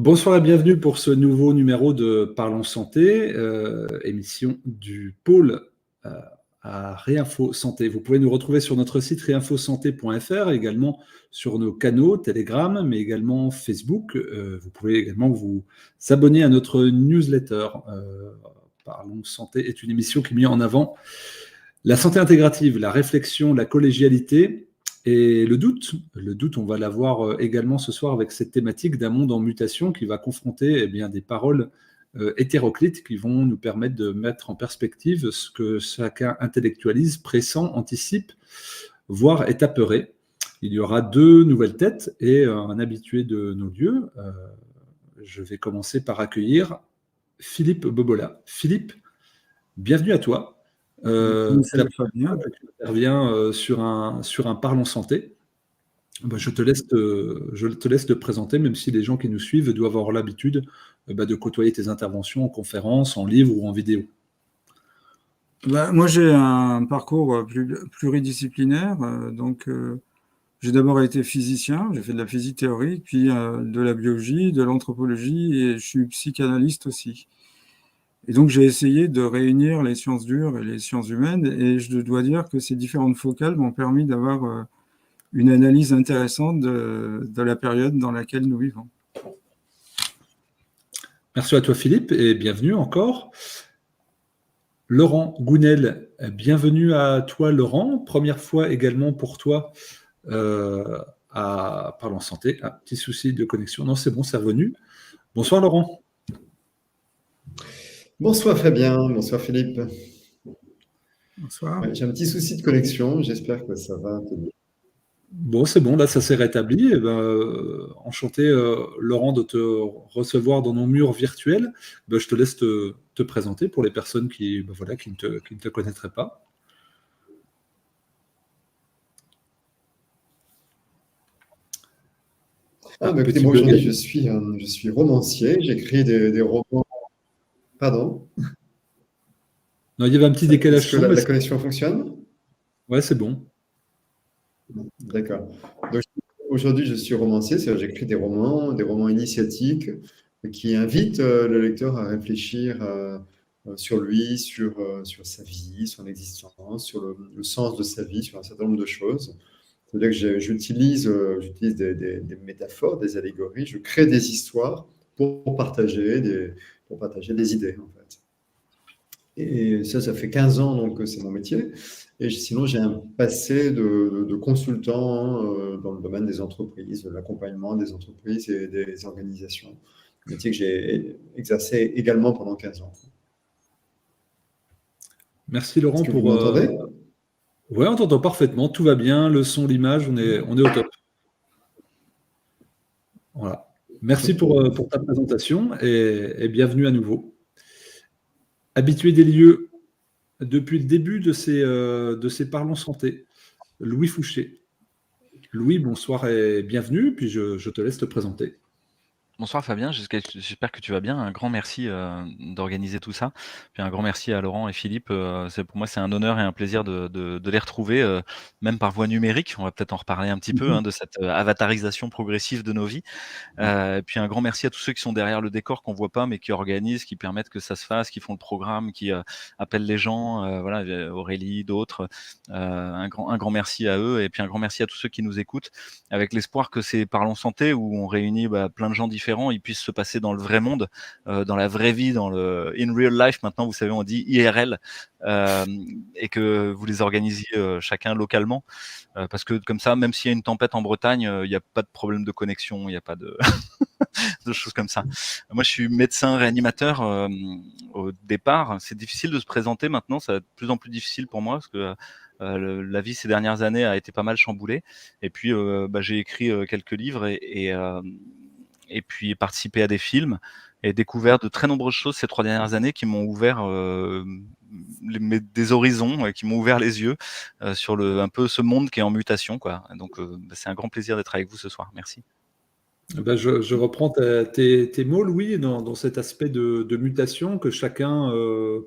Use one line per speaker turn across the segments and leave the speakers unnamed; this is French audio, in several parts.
Bonsoir et bienvenue pour ce nouveau numéro de Parlons Santé, émission du pôle à Réinfo Santé. Vous pouvez nous retrouver sur notre site réinfosanté.fr, également sur nos canaux Telegram, mais également Facebook. Vous pouvez également vous abonner à notre newsletter. Parlons Santé est une émission qui met en avant la santé intégrative, la réflexion, la collégialité. Et le doute, on va l'avoir également ce soir avec cette thématique d'un monde en mutation qui va confronter des paroles hétéroclites qui vont nous permettre de mettre en perspective ce que chacun intellectualise, pressent, anticipe, voire est apeuré. Il y aura deux nouvelles têtes et un habitué de nos lieux. Je vais commencer par accueillir Philippe Bobola. Philippe, bienvenue à toi. C'est la première fois que tu interviens sur un Parlons Santé. Je te laisse te présenter, même si les gens qui nous suivent doivent avoir l'habitude de côtoyer tes interventions en conférence, en livre ou en vidéo.
Moi, j'ai un parcours pluridisciplinaire. J'ai d'abord été physicien, j'ai fait de la physique théorique, puis de la biologie, de l'anthropologie, et je suis psychanalyste aussi. Et donc, j'ai essayé de réunir les sciences dures et les sciences humaines, et je dois dire que ces différentes focales m'ont permis d'avoir une analyse intéressante de la période dans laquelle nous vivons.
Merci à toi, Philippe, et bienvenue encore. Laurent Gounel, bienvenue à toi, Laurent. Première fois également pour toi à Parlons Santé. Un petit souci de connexion. Non, c'est bon, c'est revenu. Bonsoir, Laurent.
Bonsoir Fabien, bonsoir Philippe.
Bonsoir.
Ouais, j'ai un petit souci de connexion, j'espère que ça va te dire.
Bon, c'est bon, là ça s'est rétabli. Enchanté Laurent de te recevoir dans nos murs virtuels. Je te laisse te présenter pour les personnes qui ne te connaîtraient pas.
Écoutez, moi aujourd'hui je suis romancier, j'écris des romans. Pardon?
Non, il y avait un petit décalage.
Est-ce que la connexion fonctionne?
Ouais, c'est bon.
D'accord. Donc, aujourd'hui, je suis romancier, c'est-à-dire j'écris des romans initiatiques qui invitent le lecteur à réfléchir sur lui, sur sa vie, son existence, sur le sens de sa vie, sur un certain nombre de choses. C'est-à-dire que j'utilise des métaphores, des allégories, je crée des histoires pour partager des idées, en fait. Et ça fait 15 ans donc, que c'est mon métier. Et sinon, j'ai un passé de consultant dans le domaine des entreprises, de l'accompagnement des entreprises et des organisations. Un métier que j'ai exercé également pendant 15 ans.
Merci Laurent
Est-ce que vous m'entendez ?
Oui, on t'entend parfaitement, tout va bien, le son, l'image, on est au top. Voilà. Merci pour ta présentation et bienvenue à nouveau. Habitué des lieux depuis le début de ces Parlons Santé, Louis Fouché. Louis, bonsoir et bienvenue, puis je te laisse te présenter.
Bonsoir Fabien, j'espère que tu vas bien. Un grand merci d'organiser tout ça. Puis un grand merci à Laurent et Philippe. Pour moi, c'est un honneur et un plaisir de les retrouver, même par voie numérique. On va peut-être en reparler un petit peu de cette avatarisation progressive de nos vies. Et puis un grand merci à tous ceux qui sont derrière le décor qu'on voit pas, mais qui organisent, qui permettent que ça se fasse, qui font le programme, qui appellent les gens. Voilà, Aurélie, d'autres. Un grand merci à eux. Et puis un grand merci à tous ceux qui nous écoutent, avec l'espoir que c'est Parlons Santé où on réunit plein de gens différents, ils puissent se passer dans le vrai monde, dans la vraie vie, dans le in real life. Maintenant, vous savez, on dit IRL, et que vous les organisiez chacun localement, parce que comme ça, même s'il y a une tempête en Bretagne, il n'y a pas de problème de connexion, il n'y a pas de de choses comme ça. Moi, je suis médecin réanimateur au départ. C'est difficile de se présenter maintenant, ça va être de plus en plus difficile pour moi parce que la vie ces dernières années a été pas mal chamboulée. Et puis, j'ai écrit quelques livres et puis participé à des films et découvert de très nombreuses choses ces 3 dernières années qui m'ont ouvert des horizons, qui m'ont ouvert les yeux sur un peu ce monde qui est en mutation, quoi. Donc, c'est un grand plaisir d'être avec vous ce soir. Merci.
Je reprends tes mots, Louis, dans cet aspect de mutation que chacun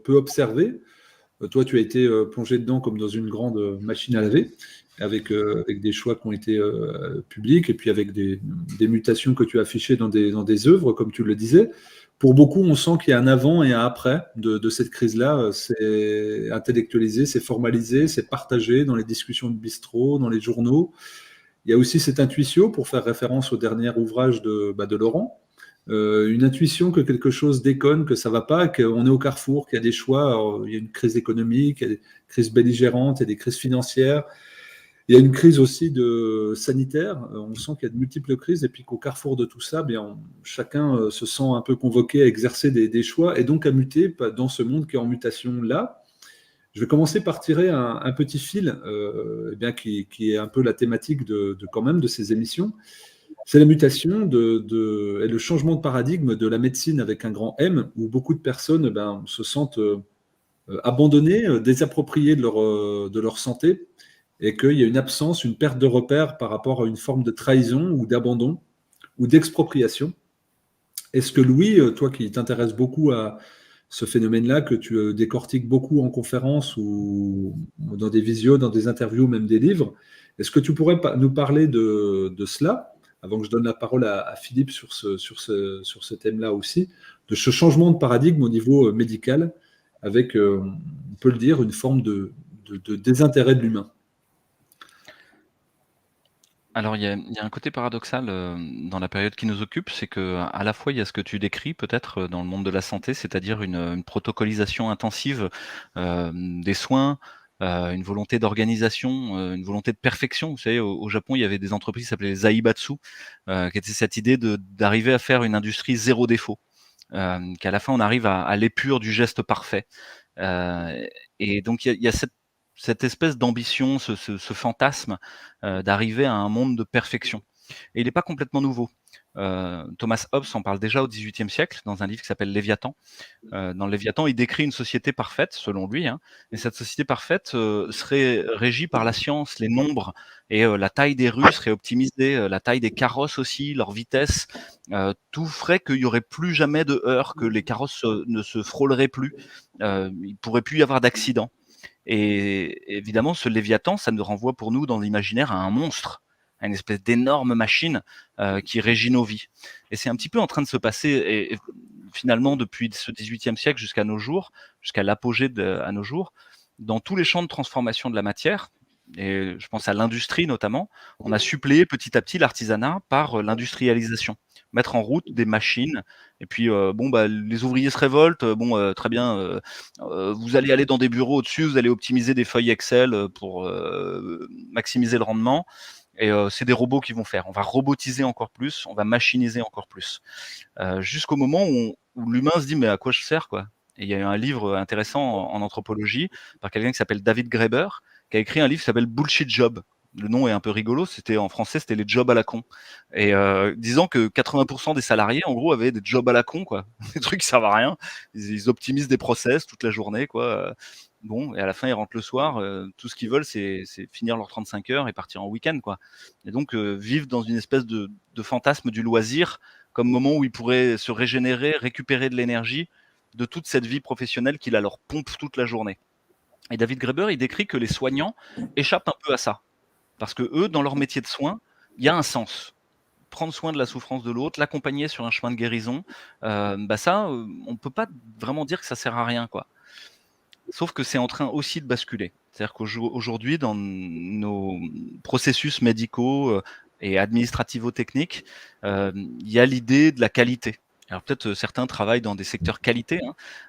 peut observer. Toi, tu as été plongé dedans comme dans une grande machine à laver. avec des choix qui ont été publics et puis avec des mutations que tu as affichées dans des œuvres, comme tu le disais. Pour beaucoup, on sent qu'il y a un avant et un après de cette crise-là. C'est intellectualisé, c'est formalisé, c'est partagé dans les discussions de bistrot, dans les journaux. Il y a aussi cette intuition, pour faire référence au dernier ouvrage de Laurent, une intuition que quelque chose déconne, que ça ne va pas, qu'on est au carrefour, qu'il y a des choix. Alors, il y a une crise économique, il y a des crises belligérantes, il y a des crises financières. Il y a une crise aussi sanitaire. On sent qu'il y a de multiples crises et puis qu'au carrefour de tout ça, bien, chacun se sent un peu convoqué à exercer des choix et donc à muter dans ce monde qui est en mutation là. Je vais commencer par tirer un petit fil eh bien, qui est un peu la thématique quand même de ces émissions. C'est la mutation et le changement de paradigme de la médecine avec un grand M, où beaucoup de personnes se sentent abandonnées, désappropriées de leur santé, et qu'il y a une absence, une perte de repère par rapport à une forme de trahison ou d'abandon ou d'expropriation. Est-ce que Louis, toi qui t'intéresses beaucoup à ce phénomène-là, que tu décortiques beaucoup en conférence ou dans des visios, dans des interviews, même des livres, est-ce que tu pourrais nous parler de cela, avant que je donne la parole à Philippe sur ce thème-là aussi, de ce changement de paradigme au niveau médical, avec, on peut le dire, une forme de désintérêt de l'humain?
Alors, il y a un côté paradoxal, dans la période qui nous occupe, c'est qu'à la fois, il y a ce que tu décris peut-être, dans le monde de la santé, c'est-à-dire une protocolisation intensive, des soins, une volonté d'organisation, une volonté de perfection. Vous savez, au Japon, il y avait des entreprises qui s'appelaient les Zaibatsu, qui étaient cette idée d'arriver à faire une industrie zéro défaut, qu'à la fin, on arrive à l'épure du geste parfait. Et donc il y a cette espèce d'ambition, ce fantasme, d'arriver à un monde de perfection. Et il n'est pas complètement nouveau. Thomas Hobbes en parle déjà au XVIIIe siècle, dans un livre qui s'appelle Léviathan. Dans Léviathan, il décrit une société parfaite, selon lui, hein, et cette société parfaite serait régie par la science, les nombres, et la taille des rues serait optimisée, la taille des carrosses aussi, leur vitesse, tout ferait qu'il n'y aurait plus jamais de heurts, que les carrosses ne se frôleraient plus, il ne pourrait plus y avoir d'accidents. Et évidemment, ce Léviathan, ça nous renvoie pour nous dans l'imaginaire à un monstre, à une espèce d'énorme machine qui régit nos vies. Et c'est un petit peu en train de se passer, et finalement, depuis ce XVIIIe siècle jusqu'à nos jours, jusqu'à l'apogée à nos jours, dans tous les champs de transformation de la matière, et je pense à l'industrie notamment, on a suppléé petit à petit l'artisanat par l'industrialisation. Mettre en route des machines, et puis les ouvriers se révoltent, très bien, vous allez aller dans des bureaux au-dessus, vous allez optimiser des feuilles Excel pour maximiser le rendement, et c'est des robots qui vont faire. On va robotiser encore plus, on va machiniser encore plus. Jusqu'au moment où l'humain se dit: «Mais à quoi je sers, quoi?» Et il y a eu un livre intéressant en anthropologie par quelqu'un qui s'appelle David Graeber, qui a écrit un livre qui s'appelle Bullshit Job. Le nom est un peu rigolo, en français, c'était les jobs à la con. Et disant que 80% des salariés, en gros, avaient des jobs à la con, quoi. Des trucs qui servent à rien. Ils optimisent des process toute la journée, quoi. Bon, et à la fin, ils rentrent le soir. Tout ce qu'ils veulent, c'est finir leurs 35 heures et partir en week-end, quoi. Et donc, vivre dans une espèce de fantasme du loisir, comme moment où ils pourraient se régénérer, récupérer de l'énergie de toute cette vie professionnelle qui leur pompe toute la journée. Et David Graeber, il décrit que les soignants échappent un peu à ça. Parce que eux, dans leur métier de soin, il y a un sens. Prendre soin de la souffrance de l'autre, l'accompagner sur un chemin de guérison, on ne peut pas vraiment dire que ça sert à rien, quoi. Sauf que c'est en train aussi de basculer. C'est-à-dire qu'aujourd'hui, dans nos processus médicaux et administrativo-techniques, il y a l'idée de la qualité. Alors peut-être certains travaillent dans des secteurs qualité,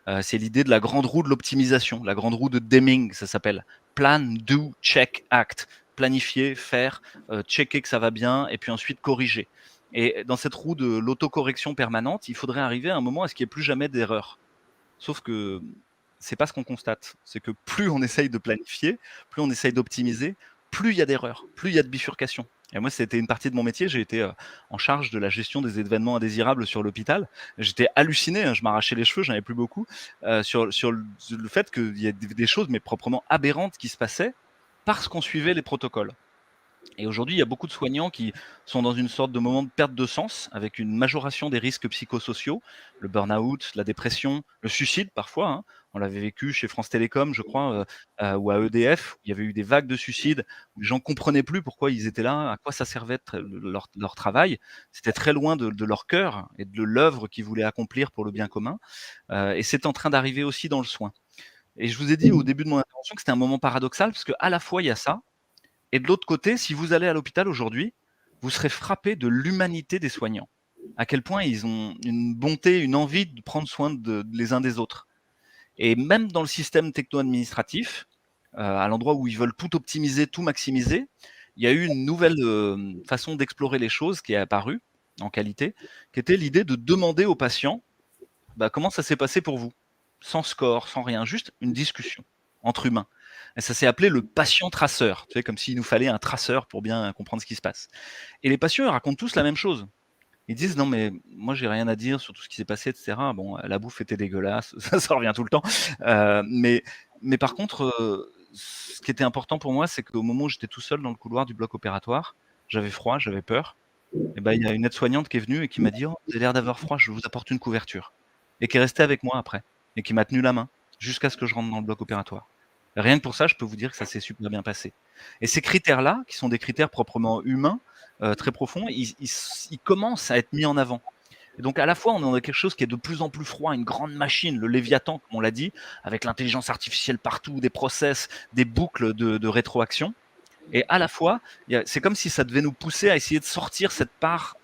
hein. C'est l'idée de la grande roue de l'optimisation, la grande roue de Deming, ça s'appelle. Plan, do, check, act. Planifier, faire, checker que ça va bien, et puis ensuite corriger. Et dans cette roue de l'autocorrection permanente, il faudrait arriver à un moment à ce qu'il n'y ait plus jamais d'erreur. Sauf que c'est pas ce qu'on constate. C'est que plus on essaye de planifier, plus on essaye d'optimiser, plus il y a d'erreurs, plus il y a de bifurcations. Et moi, c'était une partie de mon métier. J'ai été en charge de la gestion des événements indésirables sur l'hôpital. J'étais halluciné, hein, je m'arrachais les cheveux, j'en avais plus beaucoup, sur le fait qu'il y a des choses mais proprement aberrantes qui se passaient parce qu'on suivait les protocoles. Et aujourd'hui, il y a beaucoup de soignants qui sont dans une sorte de moment de perte de sens, avec une majoration des risques psychosociaux, le burn-out, la dépression, le suicide parfois, hein. On l'avait vécu chez France Télécom, je crois, ou à EDF, où il y avait eu des vagues de suicides, où les gens comprenaient plus pourquoi ils étaient là, à quoi ça servait leur travail. C'était très loin de leur cœur et de l'œuvre qu'ils voulaient accomplir pour le bien commun. Et c'est en train d'arriver aussi dans le soin. Et je vous ai dit au début de mon intervention que c'était un moment paradoxal, parce qu'à la fois il y a ça, et de l'autre côté, si vous allez à l'hôpital aujourd'hui, vous serez frappé de l'humanité des soignants. À quel point ils ont une bonté, une envie de prendre soin les uns des autres. Et même dans le système techno-administratif, à l'endroit où ils veulent tout optimiser, tout maximiser, il y a eu une nouvelle façon d'explorer les choses qui est apparue en qualité, qui était l'idée de demander aux patients comment ça s'est passé pour vous, sans score, sans rien, juste une discussion entre humains. Et ça s'est appelé le patient traceur, tu sais, comme s'il nous fallait un traceur pour bien comprendre ce qui se passe. Et les patients, ils racontent tous la même chose. Ils disent non mais moi j'ai rien à dire sur tout ce qui s'est passé, etc. Bon, la bouffe était dégueulasse, ça revient tout le temps. Mais par contre, ce qui était important pour moi, c'est qu'au moment où j'étais tout seul dans le couloir du bloc opératoire, j'avais froid, j'avais peur. Et il y a une aide-soignante qui est venue et qui m'a dit oh, vous avez l'air d'avoir froid, je vous apporte une couverture. Et qui est restée avec moi après et qui m'a tenu la main jusqu'à ce que je rentre dans le bloc opératoire. Rien que pour ça, je peux vous dire que ça s'est super bien passé. Et ces critères-là, qui sont des critères proprement humains, très profonds, ils commencent à être mis en avant. Et donc à la fois, on est dans quelque chose qui est de plus en plus froid, une grande machine, le Léviathan, comme on l'a dit, avec l'intelligence artificielle partout, des process, des boucles de rétroaction. Et à la fois, c'est comme si ça devait nous pousser à essayer de sortir cette part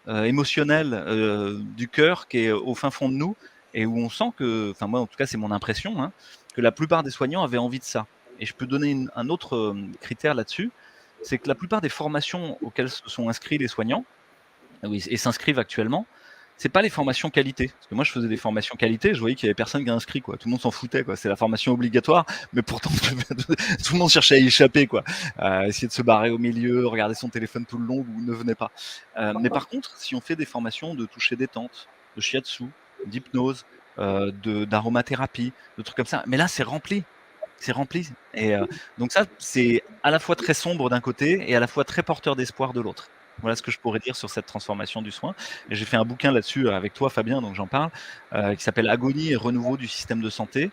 émotionnelle du cœur qui est au fin fond de nous et où on sent que, enfin moi en tout cas c'est mon impression, hein, que la plupart des soignants avaient envie de ça. Et je peux donner un autre critère là-dessus, c'est que la plupart des formations auxquelles se sont inscrits les soignants et s'inscrivent actuellement, c'est pas les formations qualité. Parce que moi, je faisais des formations qualité, je voyais qu'il y avait personne qui a inscrit, quoi. Tout le monde s'en foutait, quoi. C'est la formation obligatoire, mais pourtant, tout le monde cherchait à y échapper, quoi. Essayer de se barrer au milieu, regarder son téléphone tout le long ou ne venait pas. Mais par contre, si on fait des formations de toucher détente, de shiatsu, d'hypnose, d'aromathérapie, de trucs comme ça, mais là, c'est rempli. C'est rempli. Et donc ça, c'est à la fois très sombre d'un côté et à la fois très porteur d'espoir de l'autre. Voilà ce que je pourrais dire sur cette transformation du soin. Et j'ai fait un bouquin là-dessus avec toi, Fabien, donc j'en parle, qui s'appelle Agonie et renouveau du système de santé.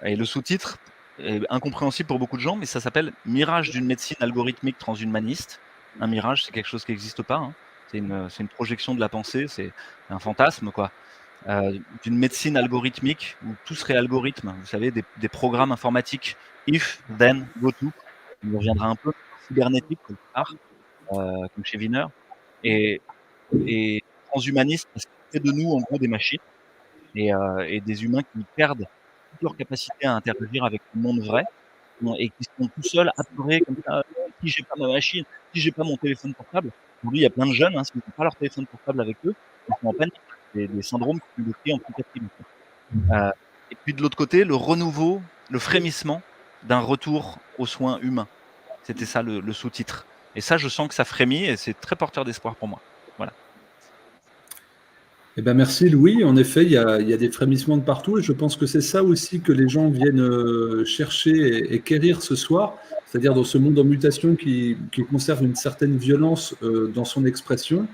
Et le sous-titre est incompréhensible pour beaucoup de gens, mais ça s'appelle Mirage d'une médecine algorithmique transhumaniste. Un mirage, c'est quelque chose qui n'existe pas, hein. C'est une projection de la pensée, c'est un fantasme, quoi. D'une médecine algorithmique où tout serait algorithme. Vous savez, des programmes informatiques if, then, go to. On reviendra un peu cybernétique quelque part, comme chez Wiener. Et transhumaniste, parce que c'est de nous en gros des machines et des humains qui perdent toute leur capacité à interagir avec le monde vrai et qui sont tout seuls apeurés comme ça. Si j'ai pas ma machine, si j'ai pas mon téléphone portable. Aujourd'hui, il y a plein de jeunes, hein, s'ils n'ont pas leur téléphone portable avec eux, ils sont en panique. Des syndromes qui sont décrits en psychiatrie. Et puis de l'autre côté, le renouveau, le frémissement d'un retour aux soins humains. C'était ça le sous-titre. Et ça, je sens que ça frémit et c'est très porteur d'espoir pour moi. Voilà.
Eh ben merci Louis. En effet, il y a des frémissements de partout et je pense que c'est ça aussi que les gens viennent chercher et quérir ce soir, c'est-à-dire dans ce monde en mutation qui conserve une certaine violence dans son expression.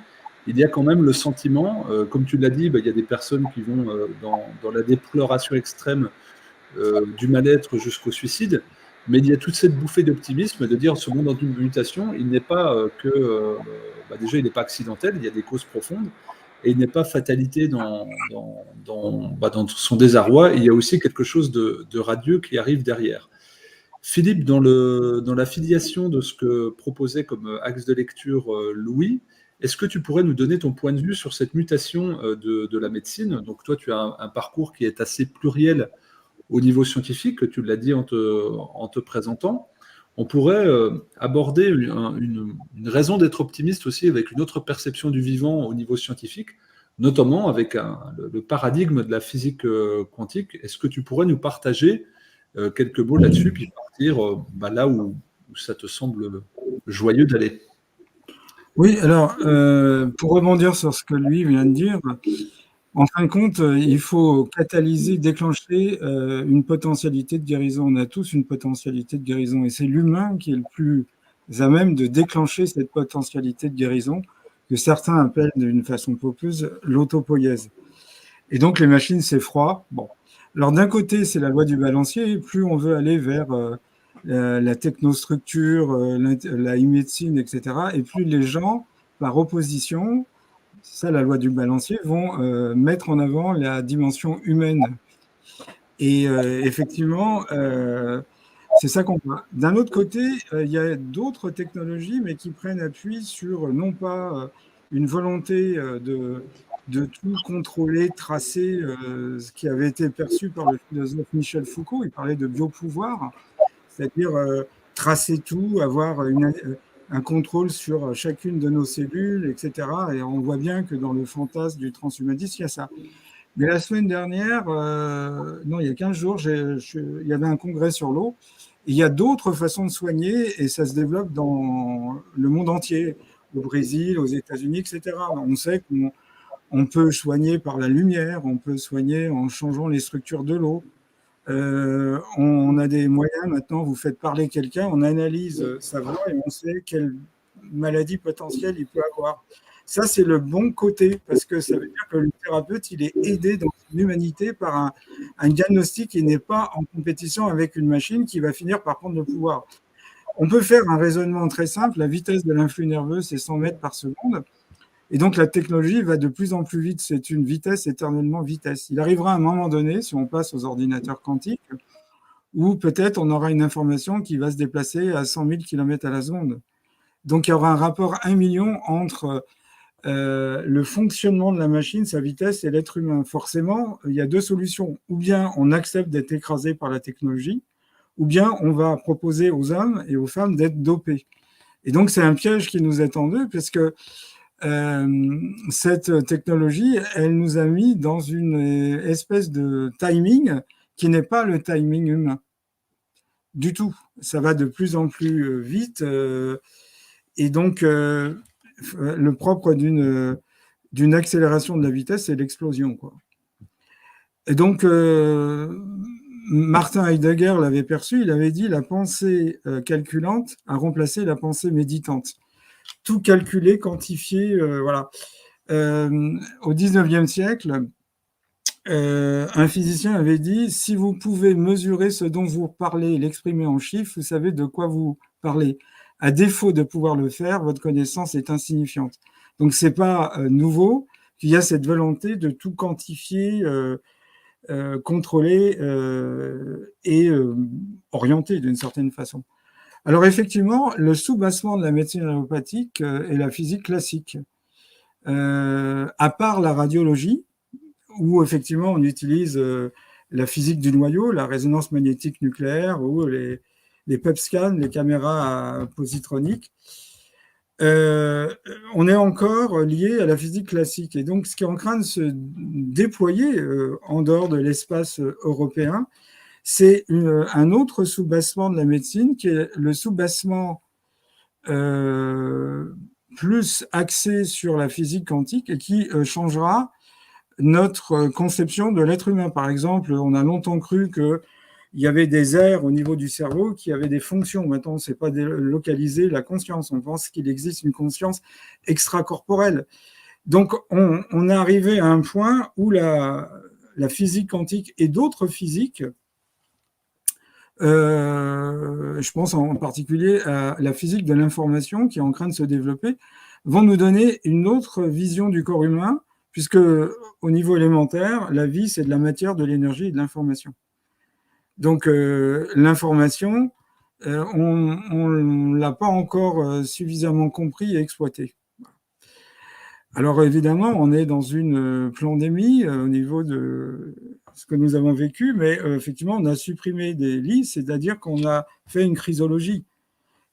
Il y a quand même le sentiment, comme tu l'as dit, il y a des personnes qui vont dans la déploration extrême du mal-être jusqu'au suicide, mais il y a toute cette bouffée d'optimisme de dire ce monde en mutation, il n'est pas déjà il n'est pas accidentel, il y a des causes profondes, et il n'est pas fatalité dans son désarroi, il y a aussi quelque chose de radieux qui arrive derrière. Philippe, dans la filiation de ce que proposait comme axe de lecture Louis, est-ce que tu pourrais nous donner ton point de vue sur cette mutation de la médecine? Donc toi, tu as un parcours qui est assez pluriel au niveau scientifique, tu l'as dit en te présentant. On pourrait aborder une raison d'être optimiste aussi avec une autre perception du vivant au niveau scientifique, notamment avec le paradigme de la physique quantique. Est-ce que tu pourrais nous partager quelques mots là-dessus, puis partir là où ça te semble joyeux d'aller?
Oui, alors, pour rebondir sur ce que lui vient de dire, en fin de compte, il faut catalyser, déclencher une potentialité de guérison. On a tous une potentialité de guérison et c'est l'humain qui est le plus à même de déclencher cette potentialité de guérison que certains appellent d'une façon pompeuse l'autopoïèse. Et donc, les machines, c'est froid. Bon. Alors, d'un côté, c'est la loi du balancier. Plus on veut aller vers la technostructure, la e-médecine, etc., et plus les gens, par opposition, c'est ça la loi du balancier, vont mettre en avant la dimension humaine. Et effectivement, c'est ça qu'on voit. D'un autre côté, il y a d'autres technologies, mais qui prennent appui sur non pas une volonté de tout contrôler, tracer, ce qui avait été perçu par le philosophe Michel Foucault. Il parlait de biopouvoir, c'est-à-dire tracer tout, avoir un contrôle sur chacune de nos cellules, etc. Et on voit bien que dans le fantasme du transhumanisme, il y a ça. Mais la semaine dernière, non, il y a 15 jours, il y avait un congrès sur l'eau. Il y a d'autres façons de soigner et ça se développe dans le monde entier, au Brésil, aux États-Unis, etc. On sait qu'on peut soigner par la lumière, on peut soigner en changeant les structures de l'eau. On a des moyens maintenant, vous faites parler quelqu'un, on analyse sa voix et on sait quelle maladie potentielle il peut avoir. Ça, c'est le bon côté, parce que ça veut dire que le thérapeute, il est aidé dans son humanité par un diagnostic qui n'est pas en compétition avec une machine qui va finir par prendre le pouvoir. On peut faire un raisonnement très simple, la vitesse de l'influx nerveux, c'est 100 mètres par seconde, et donc la technologie va de plus en plus vite, c'est une vitesse éternellement vitesse. Il arrivera un moment donné, si on passe aux ordinateurs quantiques, où peut-être on aura une information qui va se déplacer à 100 000 km à la seconde. Donc il y aura un rapport 1 million entre le fonctionnement de la machine, sa vitesse et l'être humain. Forcément, il y a deux solutions. Ou bien on accepte d'être écrasé par la technologie, ou bien on va proposer aux hommes et aux femmes d'être dopés. Et donc c'est un piège qui nous est tendu, parce que cette technologie, elle nous a mis dans une espèce de timing qui n'est pas le timing humain du tout. Ça va de plus en plus vite et donc le propre d'une accélération de la vitesse, c'est l'explosion, quoi. Et donc Martin Heidegger l'avait perçu, il avait dit la pensée calculante a remplacé la pensée méditante. Tout calculer, quantifier, voilà. Au 19e siècle, un physicien avait dit « Si vous pouvez mesurer ce dont vous parlez et l'exprimer en chiffres, vous savez de quoi vous parlez. À défaut de pouvoir le faire, votre connaissance est insignifiante. » Donc, ce n'est pas nouveau qu'il y a cette volonté de tout quantifier, contrôler et orienter d'une certaine façon. Alors effectivement, le soubassement de la médecine allopathique est la physique classique. À part la radiologie, où effectivement on utilise la physique du noyau, la résonance magnétique nucléaire, ou les PET scans, les caméras positroniques, on est encore lié à la physique classique. Et donc ce qui est en train de se déployer en dehors de l'espace européen, c'est un autre soubassement de la médecine qui est le soubassement plus axé sur la physique quantique et qui changera notre conception de l'être humain. Par exemple, on a longtemps cru qu'il y avait des aires au niveau du cerveau qui avaient des fonctions. Maintenant, on ne sait pas localiser la conscience. On pense qu'il existe une conscience extracorporelle. Donc, on est arrivé à un point où la physique quantique et d'autres physiques, je pense en particulier à la physique de l'information qui est en train de se développer, vont nous donner une autre vision du corps humain, puisque au niveau élémentaire, la vie, c'est de la matière, de l'énergie et de l'information. Donc l'information, on ne l'a pas encore suffisamment compris et exploité. Alors évidemment, on est dans une pandémie au niveau de ce que nous avons vécu, mais effectivement, on a supprimé des lits, c'est-à-dire qu'on a fait une chrysologie.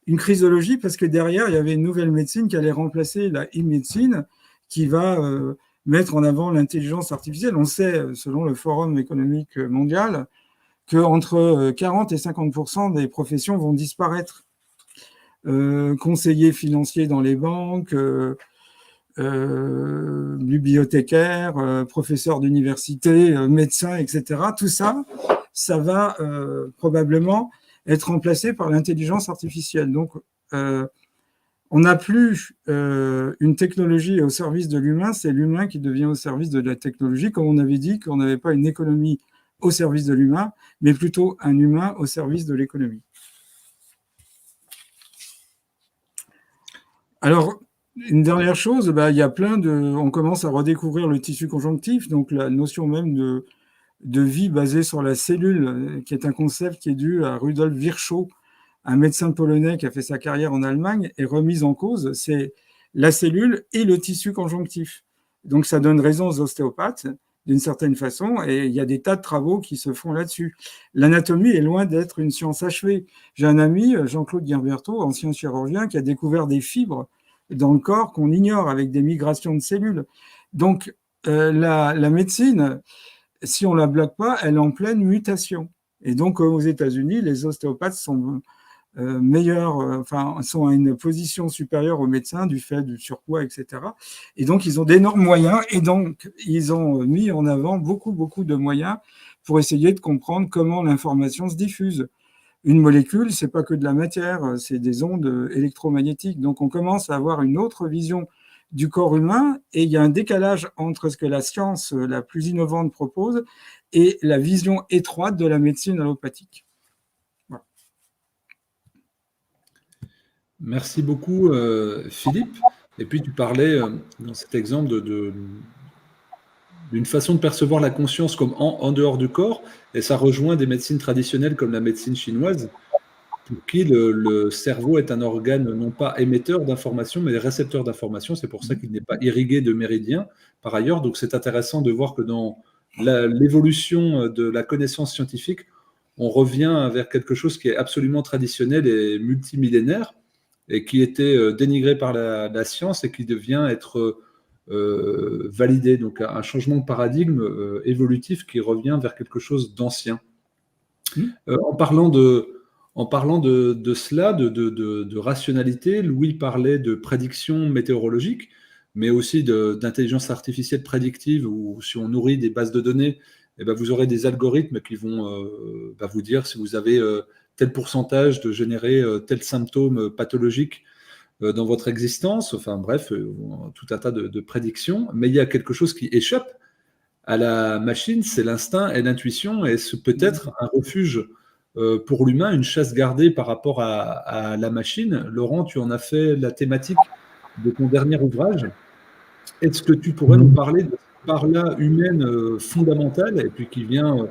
Une chrysologie parce que derrière, il y avait une nouvelle médecine qui allait remplacer la e-médecine, qui va mettre en avant l'intelligence artificielle. On sait, selon le Forum économique mondial, qu'entre 40 et 50% des professions vont disparaître. Conseillers financiers dans les banques, bibliothécaires, professeurs d'université, médecins, etc. Tout ça, ça va probablement être remplacé par l'intelligence artificielle. Donc, on n'a plus une technologie au service de l'humain, c'est l'humain qui devient au service de la technologie, comme on avait dit qu'on n'avait pas une économie au service de l'humain, mais plutôt un humain au service de l'économie. Alors, une dernière chose, il y a on commence à redécouvrir le tissu conjonctif, donc la notion même de vie basée sur la cellule, qui est un concept qui est dû à Rudolf Virchow, un médecin polonais qui a fait sa carrière en Allemagne, est remise en cause, c'est la cellule et le tissu conjonctif. Donc ça donne raison aux ostéopathes, d'une certaine façon, et il y a des tas de travaux qui se font là-dessus. L'anatomie est loin d'être une science achevée. J'ai un ami, Jean-Claude Guimberteau, ancien chirurgien, qui a découvert des fibres dans le corps qu'on ignore avec des migrations de cellules. Donc la médecine, si on ne la bloque pas, elle est en pleine mutation. Et donc aux États-Unis, les ostéopathes sont sont à une position supérieure aux médecins du fait du surpoids, etc. Et donc, ils ont d'énormes moyens et donc, ils ont mis en avant beaucoup de moyens pour essayer de comprendre comment l'information se diffuse. Une molécule, c'est pas que de la matière, c'est des ondes électromagnétiques. Donc, on commence à avoir une autre vision du corps humain et il y a un décalage entre ce que la science la plus innovante propose et la vision étroite de la médecine allopathique.
Merci beaucoup, Philippe. Et puis, tu parlais dans cet exemple d'une façon de percevoir la conscience comme en dehors du corps, et ça rejoint des médecines traditionnelles comme la médecine chinoise, pour qui le cerveau est un organe non pas émetteur d'informations, mais récepteur d'informations. C'est pour ça qu'il n'est pas irrigué de méridiens, par ailleurs. Donc, c'est intéressant de voir que dans l'évolution de la connaissance scientifique, on revient vers quelque chose qui est absolument traditionnel et multimillénaire, et qui était dénigré par la science et qui devient être validé. Donc un changement de paradigme évolutif qui revient vers quelque chose d'ancien. En parlant de cela, de rationalité, Louis parlait de prédiction météorologique, mais aussi d'intelligence artificielle prédictive, où si on nourrit des bases de données, vous aurez des algorithmes qui vont vous dire si vous avez tel pourcentage de générer tel symptôme pathologique dans votre existence, enfin bref, tout un tas de prédictions. Mais il y a quelque chose qui échappe à la machine, c'est l'instinct et l'intuition, et c'est peut-être un refuge pour l'humain, une chasse gardée par rapport à la machine. Laurent, tu en as fait la thématique de ton dernier ouvrage. Est-ce que tu pourrais nous parler de cette part-là humaine fondamentale, et puis qui vient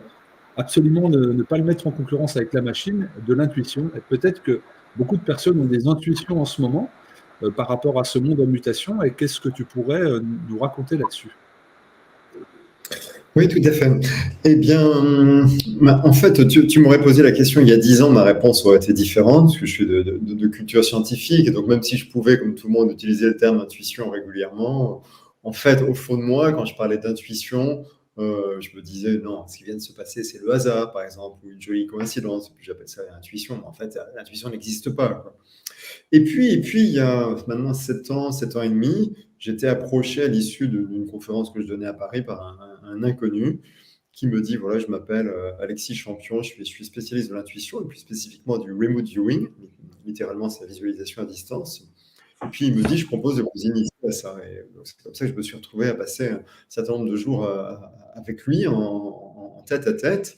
absolument ne pas le mettre en concurrence avec la machine, de l'intuition? Et peut-être que beaucoup de personnes ont des intuitions en ce moment par rapport à ce monde en mutation, et qu'est-ce que tu pourrais nous raconter là-dessus?
Oui, tout à fait. Eh bien, en fait, tu m'aurais posé la question il y a 10 ans, ma réponse aurait été différente, parce que je suis de culture scientifique, et donc même si je pouvais, comme tout le monde, utiliser le terme intuition régulièrement, en fait, au fond de moi, quand je parlais d'intuition, je me disais, non, ce qui vient de se passer, c'est le hasard, par exemple, ou une jolie coïncidence. J'appelle ça l'intuition, mais en fait, l'intuition n'existe pas, quoi. Et puis, il y a maintenant 7 ans et demi, j'étais approché à l'issue d'une conférence que je donnais à Paris par un inconnu qui me dit, voilà, je m'appelle Alexis Champion, je suis spécialiste de l'intuition, et plus spécifiquement du remote viewing, littéralement c'est la visualisation à distance. Et puis il me dit, je propose de vous initier à ça. Et c'est comme ça que je me suis retrouvé à passer un certain nombre de jours avec lui en tête à tête.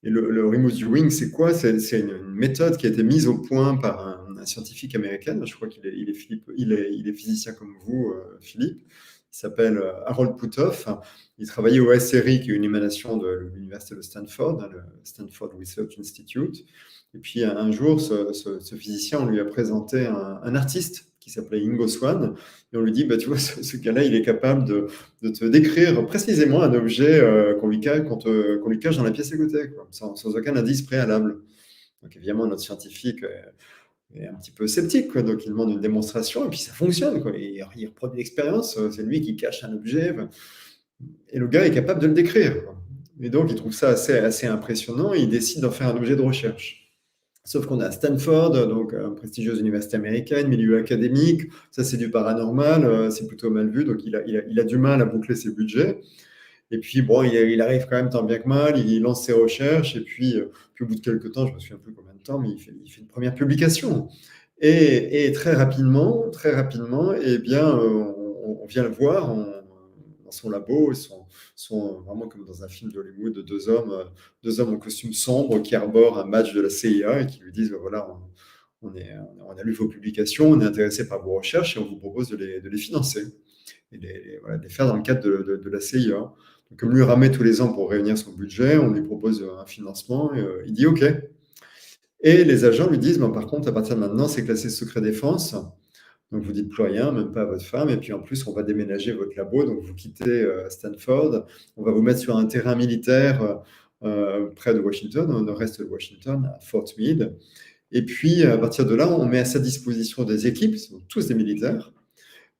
Et le remote viewing, c'est quoi? C'est une méthode qui a été mise au point par un scientifique américain. Je crois qu'il est physicien comme vous, Philippe. Il s'appelle Harold Puthoff. Il travaillait au SRI, qui est une émanation de l'université de Stanford, le Stanford Research Institute. Et puis un jour, ce physicien, on lui a présenté un artiste qui s'appelait Ingo Swann, et on lui dit, tu vois, ce gars-là, il est capable de te décrire précisément un objet qu'on lui cache dans la pièce à côté, quoi, sans aucun indice préalable. Donc évidemment, notre scientifique est un petit peu sceptique, quoi, donc il demande une démonstration, et puis ça fonctionne, quoi. Il reproduit l'expérience, c'est lui qui cache un objet, et le gars est capable de le décrire, quoi. Et donc il trouve ça assez impressionnant, et il décide d'en faire un objet de recherche. Sauf qu'on est à Stanford, donc une prestigieuse université américaine, milieu académique, ça c'est du paranormal, c'est plutôt mal vu, donc il a du mal à boucler ses budgets. Et puis bon, il arrive quand même tant bien que mal, il lance ses recherches, et puis au bout de quelques temps, je me souviens plus combien de temps, mais il fait une première publication. Et très rapidement, eh bien, on vient le voir dans son labo. Ils sont vraiment comme dans un film d'Hollywood, de deux hommes en costume sombre qui arborent un badge de la CIA et qui lui disent, voilà, on a lu vos publications, on est intéressé par vos recherches et on vous propose de les financer et voilà, de les faire dans le cadre de la CIA. Donc, comme lui ramait tous les ans pour réunir son budget, on lui propose un financement et il dit OK. Et les agents lui disent, par contre, à partir de maintenant, c'est classé secret défense. Donc, vous dites plus rien, même pas à votre femme. Et puis, en plus, on va déménager votre labo. Donc, vous quittez Stanford. On va vous mettre sur un terrain militaire près de Washington, au nord-est de Washington, à Fort Meade. Et puis, à partir de là, on met à sa disposition des équipes, ils sont tous des militaires.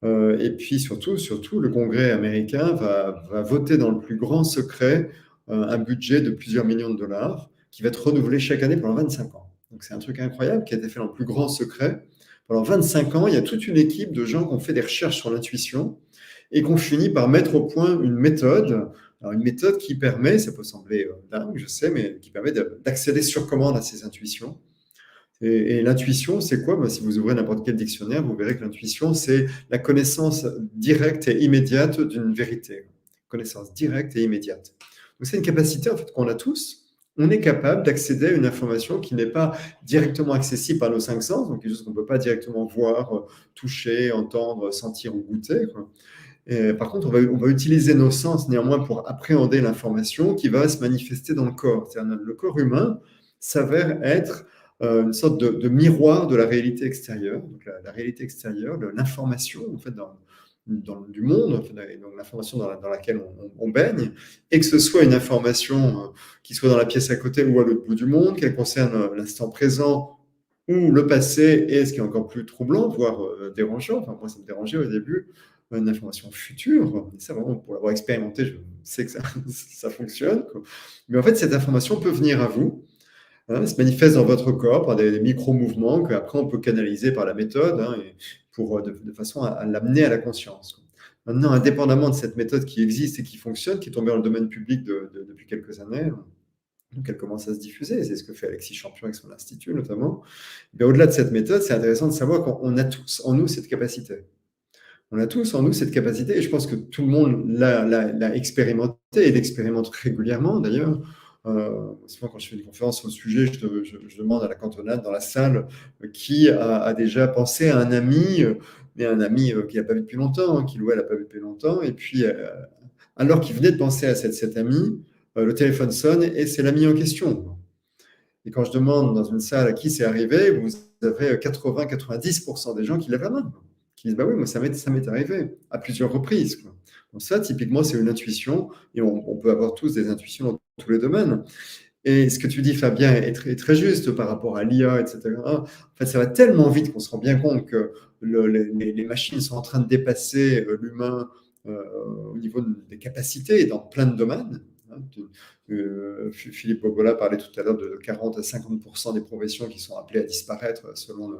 Et puis, surtout, le Congrès américain va voter dans le plus grand secret un budget de plusieurs millions de dollars qui va être renouvelé chaque année pendant 25 ans. Donc, c'est un truc incroyable qui a été fait dans le plus grand secret. Pendant 25 ans, il y a toute une équipe de gens qui ont fait des recherches sur l'intuition et qui ont fini par mettre au point une méthode. Alors, une méthode qui permet, ça peut sembler dingue, je sais, mais qui permet d'accéder sur commande à ces intuitions. Et l'intuition, c'est quoi? Si vous ouvrez n'importe quel dictionnaire, vous verrez que l'intuition, c'est la connaissance directe et immédiate d'une vérité. Connaissance directe et immédiate. Donc, c'est une capacité en fait, qu'on a tous. On est capable d'accéder à une information qui n'est pas directement accessible par nos cinq sens, donc quelque chose qu'on ne peut pas directement voir, toucher, entendre, sentir ou goûter. Et, par contre, on va utiliser nos sens néanmoins pour appréhender l'information qui va se manifester dans le corps. C'est-à-dire le corps humain s'avère être une sorte de miroir de la réalité extérieure. Donc la réalité extérieure, l'information en fait, du monde, en fait, donc l'information dans laquelle on baigne, et que ce soit une information qui soit dans la pièce à côté ou à l'autre bout du monde, qu'elle concerne l'instant présent ou le passé, et ce qui est encore plus troublant, voire dérangeant, enfin moi ça me dérangeait au début, une information future, et ça vraiment pour l'avoir expérimenté, je sais que ça fonctionne, quoi. Mais en fait cette information peut venir à vous, se manifeste dans votre corps par des micro-mouvements qu'après on peut canaliser par la méthode et de façon à l'amener à la conscience. Maintenant, indépendamment de cette méthode qui existe et qui fonctionne, qui est tombée dans le domaine public depuis quelques années, donc elle commence à se diffuser, c'est ce que fait Alexis Champion avec son institut notamment, mais au-delà de cette méthode, c'est intéressant de savoir qu'on a tous en nous cette capacité. On a tous en nous cette capacité et je pense que tout le monde l'a expérimenté et l'expérimente régulièrement d'ailleurs. Souvent, quand je fais une conférence sur le sujet, je demande à la cantonade dans la salle qui a déjà pensé à un ami, mais un ami qu'il n'a pas vu depuis longtemps, qu'il ou elle n'a pas vu depuis longtemps. Et puis, alors qu'il venait de penser à cet ami, le téléphone sonne et c'est l'ami en question. Et quand je demande dans une salle à qui c'est arrivé, vous avez 80-90% des gens qui lèvent la main, qui disent bah oui, moi ça m'est arrivé à plusieurs reprises, quoi. Donc ça, typiquement, c'est une intuition et on peut avoir tous des intuitions dans tous les domaines. Et ce que tu dis, Fabien, est très, très juste par rapport à l'IA, etc. En fait, ça va tellement vite qu'on se rend bien compte que les machines sont en train de dépasser l'humain au niveau des capacités dans plein de domaines. Philippe Bogola parlait tout à l'heure de 40 à 50% des professions qui sont appelées à disparaître selon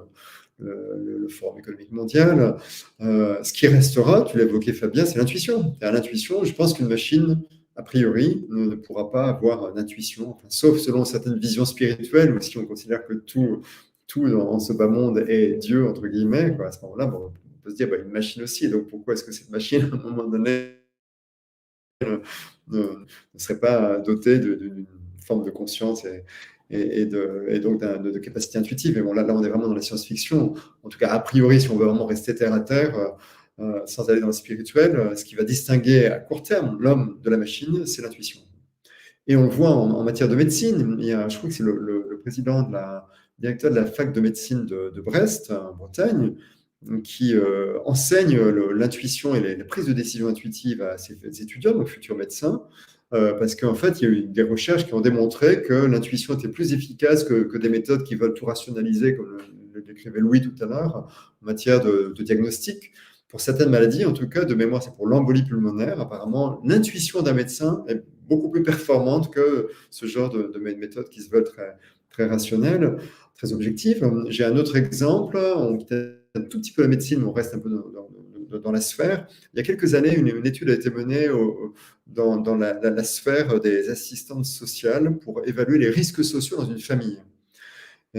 le Forum économique mondial. Ce qui restera, tu l'évoquais Fabien, c'est l'intuition. Et à l'intuition, je pense qu'une machine, a priori, ne pourra pas avoir d'intuition, sauf selon certaines visions spirituelles, ou si on considère que tout dans ce bas monde est Dieu, entre guillemets, quoi. À ce moment-là, on peut se dire, une machine aussi, et donc pourquoi est-ce que cette machine, à un moment donné, ne serait pas dotée d'une forme de conscience et donc de capacité intuitive. Mais bon, là, on est vraiment dans la science-fiction. En tout cas, a priori, si on veut vraiment rester terre à terre, sans aller dans le spirituel, ce qui va distinguer à court terme l'homme de la machine, c'est l'intuition. Et on le voit en matière de médecine. Je crois que c'est le président directeur de la fac de médecine de Brest, en Bretagne, qui enseigne l'intuition et la prise de décision intuitive à ses étudiants, donc futurs médecins, parce qu'en fait, il y a eu des recherches qui ont démontré que l'intuition était plus efficace que des méthodes qui veulent tout rationaliser, comme le décrivait Louis tout à l'heure, en matière de diagnostic. Pour certaines maladies, en tout cas, de mémoire, c'est pour l'embolie pulmonaire. Apparemment, l'intuition d'un médecin est beaucoup plus performante que ce genre de méthodes qui se veulent très, très rationnelles, très objectives. J'ai un autre exemple. On quitte un tout petit peu la médecine, mais on reste un peu dans la sphère. Il y a quelques années, une étude a été menée dans la sphère des assistantes sociales pour évaluer les risques sociaux dans une famille.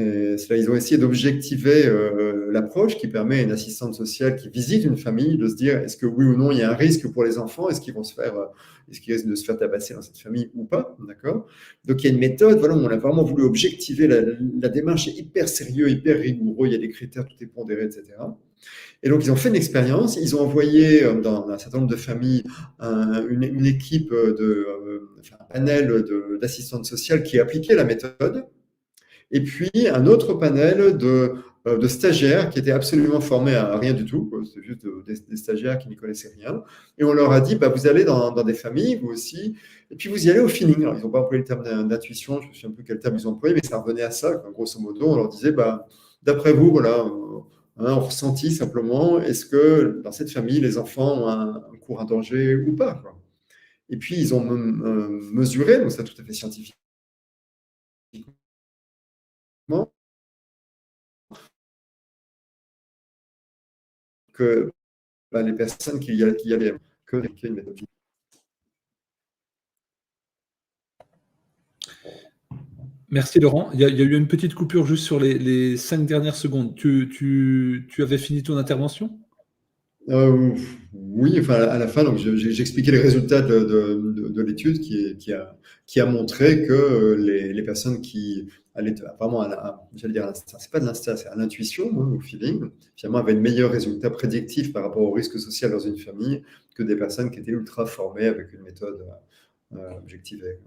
Ils ont essayé d'objectiver l'approche qui permet à une assistante sociale qui visite une famille de se dire est-ce que oui ou non il y a un risque pour les enfants, est-ce qu'ils risquent de se faire tabasser dans cette famille ou pas, d'accord? Donc il y a une méthode, voilà, où on a vraiment voulu objectiver la démarche est hyper sérieux, hyper rigoureux, il y a des critères, tout est pondéré, etc. Et donc ils ont fait une expérience, ils ont envoyé dans un certain nombre de familles une équipe un panel d'assistantes sociales qui appliquait la méthode. Et puis, un autre panel de stagiaires qui étaient absolument formés à rien du tout. C'était juste des stagiaires qui n'y connaissaient rien. Et on leur a dit, vous allez dans des familles, vous aussi, et puis vous y allez au feeling. Alors, ils n'ont pas employé le terme d'intuition, je ne sais un peu quel terme ils ont employé, mais ça revenait à ça. Grosso modo, on leur disait, d'après vous, voilà, on ressentit simplement, est-ce que dans cette famille, les enfants ont un cours à danger ou pas, quoi. Et puis, ils ont mesuré, donc c'est tout à fait scientifique, que les personnes qui y allaient, que une méthode.
Merci Laurent. Il y a eu une petite coupure juste sur les 5 dernières secondes. Tu avais fini ton intervention?
Oui, enfin à la fin, donc j'expliquais les résultats de l'étude qui a montré que les personnes qui allaient vraiment j'allais dire, c'est pas de l'instinct, c'est à l'intuition, au feeling, finalement avaient de meilleurs résultats prédictifs par rapport au risque social dans une famille que des personnes qui étaient ultra formées avec une méthode objectivée.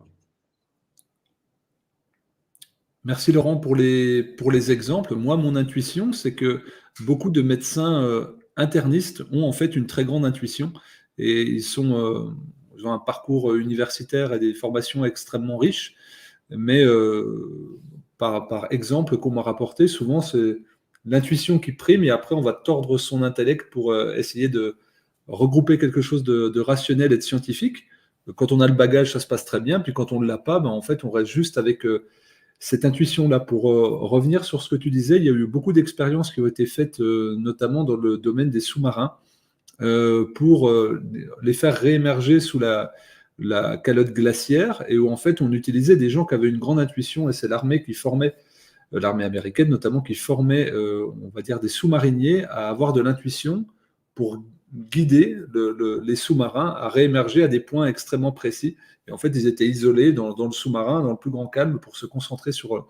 Merci Laurent pour les exemples. Moi, mon intuition, c'est que beaucoup de médecins internistes ont en fait une très grande intuition et ils ont un parcours universitaire et des formations extrêmement riches. Mais par exemple qu'on m'a rapporté, souvent c'est l'intuition qui prime et après on va tordre son intellect pour essayer de regrouper quelque chose de rationnel et de scientifique. Quand on a le bagage, ça se passe très bien. Puis quand on ne l'a pas, en fait, on reste juste avec cette intuition-là. Pour revenir sur ce que tu disais, il y a eu beaucoup d'expériences qui ont été faites, notamment dans le domaine des sous-marins, pour les faire réémerger sous la calotte glaciaire, et où en fait on utilisait des gens qui avaient une grande intuition, et c'est l'armée qui formait, l'armée américaine notamment, qui formait, on va dire, des sous-mariniers à avoir de l'intuition pour guider les sous-marins à réémerger à des points extrêmement précis. Et en fait, ils étaient isolés dans le sous-marin, dans le plus grand calme, pour se concentrer sur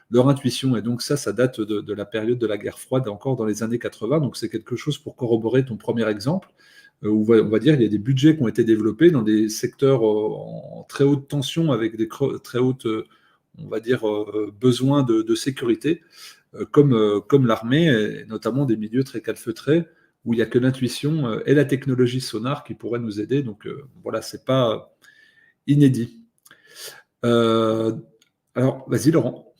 leur intuition. Et donc ça date de la période de la guerre froide, encore dans les années 80. Donc c'est quelque chose pour corroborer ton premier exemple, où on va dire qu'il y a des budgets qui ont été développés dans des secteurs en très haute tension, avec des très hautes, on va dire, besoins de sécurité, comme l'armée, et notamment des milieux très calfeutrés, où il n'y a que l'intuition et la technologie sonar qui pourraient nous aider. Donc voilà, c'est pas inédit. Alors, vas-y Laurent.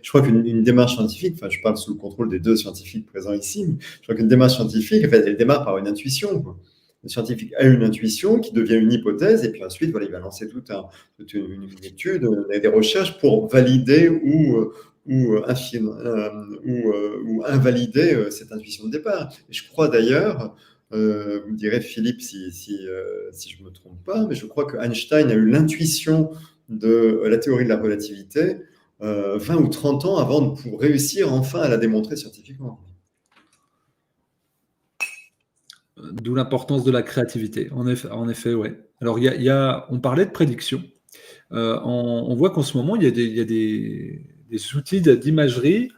Je crois qu'une démarche scientifique, enfin je parle sous le contrôle des 2 scientifiques présents ici, mais je crois qu'une démarche scientifique, en fait, elle démarre par une intuition, quoi. Le scientifique a une intuition qui devient une hypothèse, et puis ensuite, voilà, il va lancer toute une étude, des recherches pour valider ou invalider cette intuition de départ. Et je crois d'ailleurs, vous me direz Philippe si je ne me trompe pas, mais je crois que Einstein a eu l'intuition de la théorie de la relativité 20 ou 30 ans avant de réussir enfin à la démontrer scientifiquement.
D'où l'importance de la créativité. En effet, ouais. Alors, on parlait de prédiction. On voit qu'en ce moment, il y a des outils d'imagerie,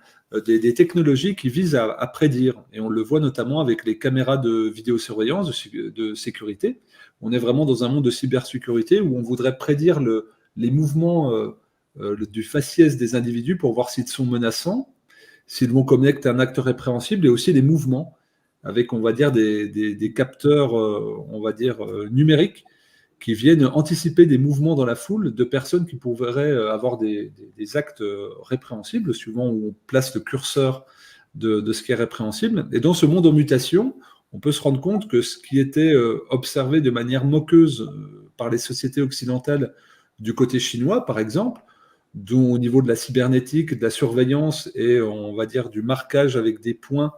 des technologies qui visent à prédire. Et on le voit notamment avec les caméras de vidéosurveillance, de sécurité. On est vraiment dans un monde de cybersécurité où on voudrait prédire les mouvements du faciès des individus pour voir s'ils sont menaçants, s'ils vont commettre un acte répréhensible, et aussi les mouvements, avec, on va dire, des capteurs, on va dire, numériques, qui viennent anticiper des mouvements dans la foule de personnes qui pourraient avoir des actes répréhensibles, suivant où on place le curseur de ce qui est répréhensible. Et dans ce monde en mutation, on peut se rendre compte que ce qui était observé de manière moqueuse par les sociétés occidentales du côté chinois, par exemple, dont au niveau de la cybernétique, de la surveillance et, on va dire, du marquage avec des points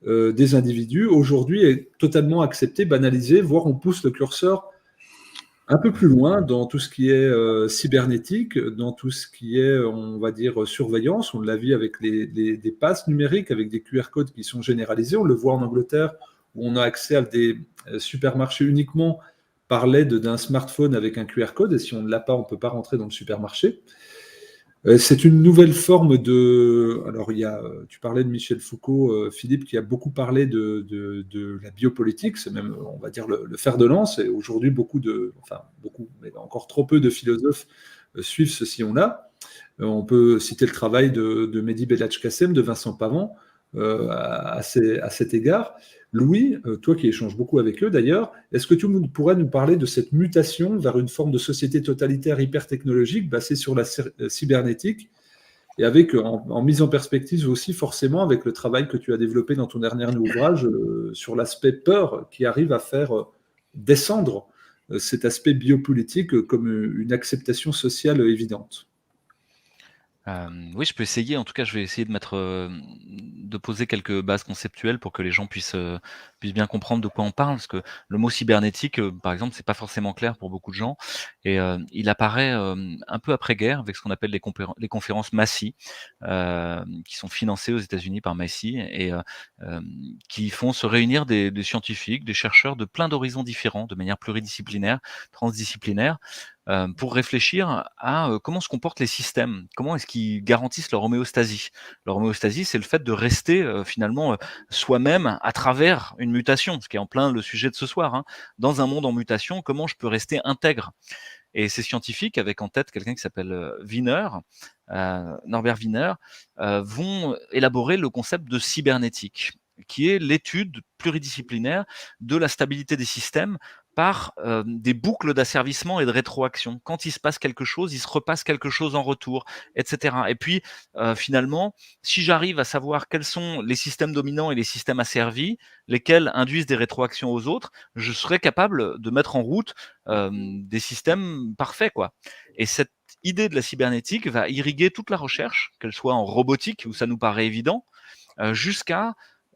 des individus, aujourd'hui est totalement accepté, banalisé, voire on pousse le curseur un peu plus loin dans tout ce qui est cybernétique, dans tout ce qui est, on va dire, surveillance. On l'a vu avec des passes numériques, avec des QR codes qui sont généralisés. On le voit en Angleterre, où on a accès à des supermarchés uniquement par l'aide d'un smartphone avec un QR code. Et si on ne l'a pas, on ne peut pas rentrer dans le supermarché. C'est une nouvelle forme de. Alors, tu parlais de Michel Foucault, Philippe, qui a beaucoup parlé de la biopolitique. C'est même, on va dire, le fer de lance. Et aujourd'hui, beaucoup, mais encore trop peu de philosophes suivent ce sillon-là. On peut citer le travail de Mehdi Belhadj-Kassem, de Vincent Pavant, à cet égard. Louis, toi qui échanges beaucoup avec eux d'ailleurs, est-ce que tu pourrais nous parler de cette mutation vers une forme de société totalitaire hyper-technologique basée sur la cybernétique et avec, en mise en perspective aussi forcément avec le travail que tu as développé dans ton dernier ouvrage sur l'aspect peur qui arrive à faire descendre cet aspect biopolitique comme une acceptation sociale évidente?
Oui, je peux essayer. En tout cas, je vais essayer de poser quelques bases conceptuelles pour que les gens puissent bien comprendre de quoi on parle. Parce que le mot cybernétique, par exemple, c'est pas forcément clair pour beaucoup de gens. Et il apparaît un peu après-guerre avec ce qu'on appelle les conférences Massy, qui sont financées aux États-Unis par Massy et qui font se réunir des scientifiques, des chercheurs de plein d'horizons différents, de manière pluridisciplinaire, transdisciplinaire, pour réfléchir à comment se comportent les systèmes, comment est-ce qu'ils garantissent leur homéostasie. Leur homéostasie, c'est le fait de rester finalement soi-même à travers une mutation, ce qui est en plein le sujet de ce soir. Hein. Dans un monde en mutation, comment je peux rester intègre? Et ces scientifiques, avec en tête quelqu'un qui s'appelle Wiener, Norbert Wiener, vont élaborer le concept de cybernétique, qui est l'étude pluridisciplinaire de la stabilité des systèmes par des boucles d'asservissement et de rétroaction. Quand il se passe quelque chose, il se repasse quelque chose en retour, etc. Et puis, finalement, si j'arrive à savoir quels sont les systèmes dominants et les systèmes asservis, lesquels induisent des rétroactions aux autres, je serai capable de mettre en route des systèmes parfaits, quoi. Et cette idée de la cybernétique va irriguer toute la recherche, qu'elle soit en robotique, où ça nous paraît évident, jusqu'à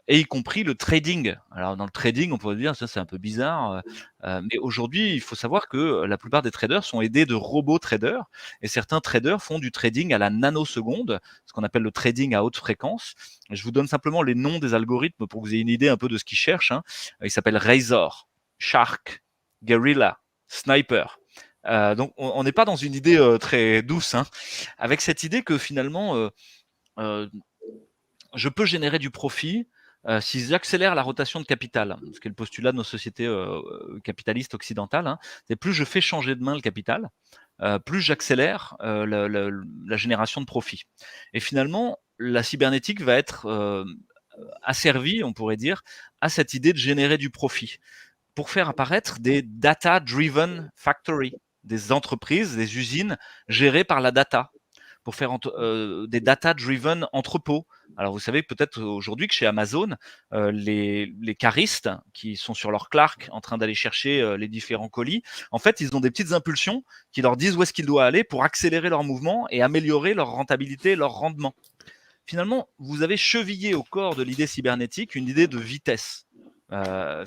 et y compris le trading. Alors dans le trading, on pourrait dire ça c'est un peu bizarre, mais aujourd'hui il faut savoir que la plupart des traders sont aidés de robots traders et certains traders font du trading à la nanoseconde, ce qu'on appelle le trading à haute fréquence. Je vous donne simplement les noms des algorithmes pour que vous ayez une idée un peu de ce qu'ils cherchent. Hein. Ils s'appellent Razor, Shark, Guerrilla, Sniper. Donc on n'est pas dans une idée très douce, hein, avec cette idée que finalement je peux générer du profit si j'accélère la rotation de capital, ce qui est le postulat de nos sociétés capitalistes occidentales. Hein, c'est plus je fais changer de main le capital, plus j'accélère la génération de profit. Et finalement, la cybernétique va être asservie, on pourrait dire, à cette idée de générer du profit pour faire apparaître des data-driven factories, des entreprises, des usines gérées par la data, pour faire des data-driven entrepôts. Alors vous savez peut-être aujourd'hui que chez Amazon, les caristes qui sont sur leur Clark en train d'aller chercher les différents colis, en fait ils ont des petites impulsions qui leur disent où est-ce qu'ils doivent aller pour accélérer leur mouvement et améliorer leur rentabilité, leur rendement. Finalement, vous avez chevillé au corps de l'idée cybernétique une idée de vitesse.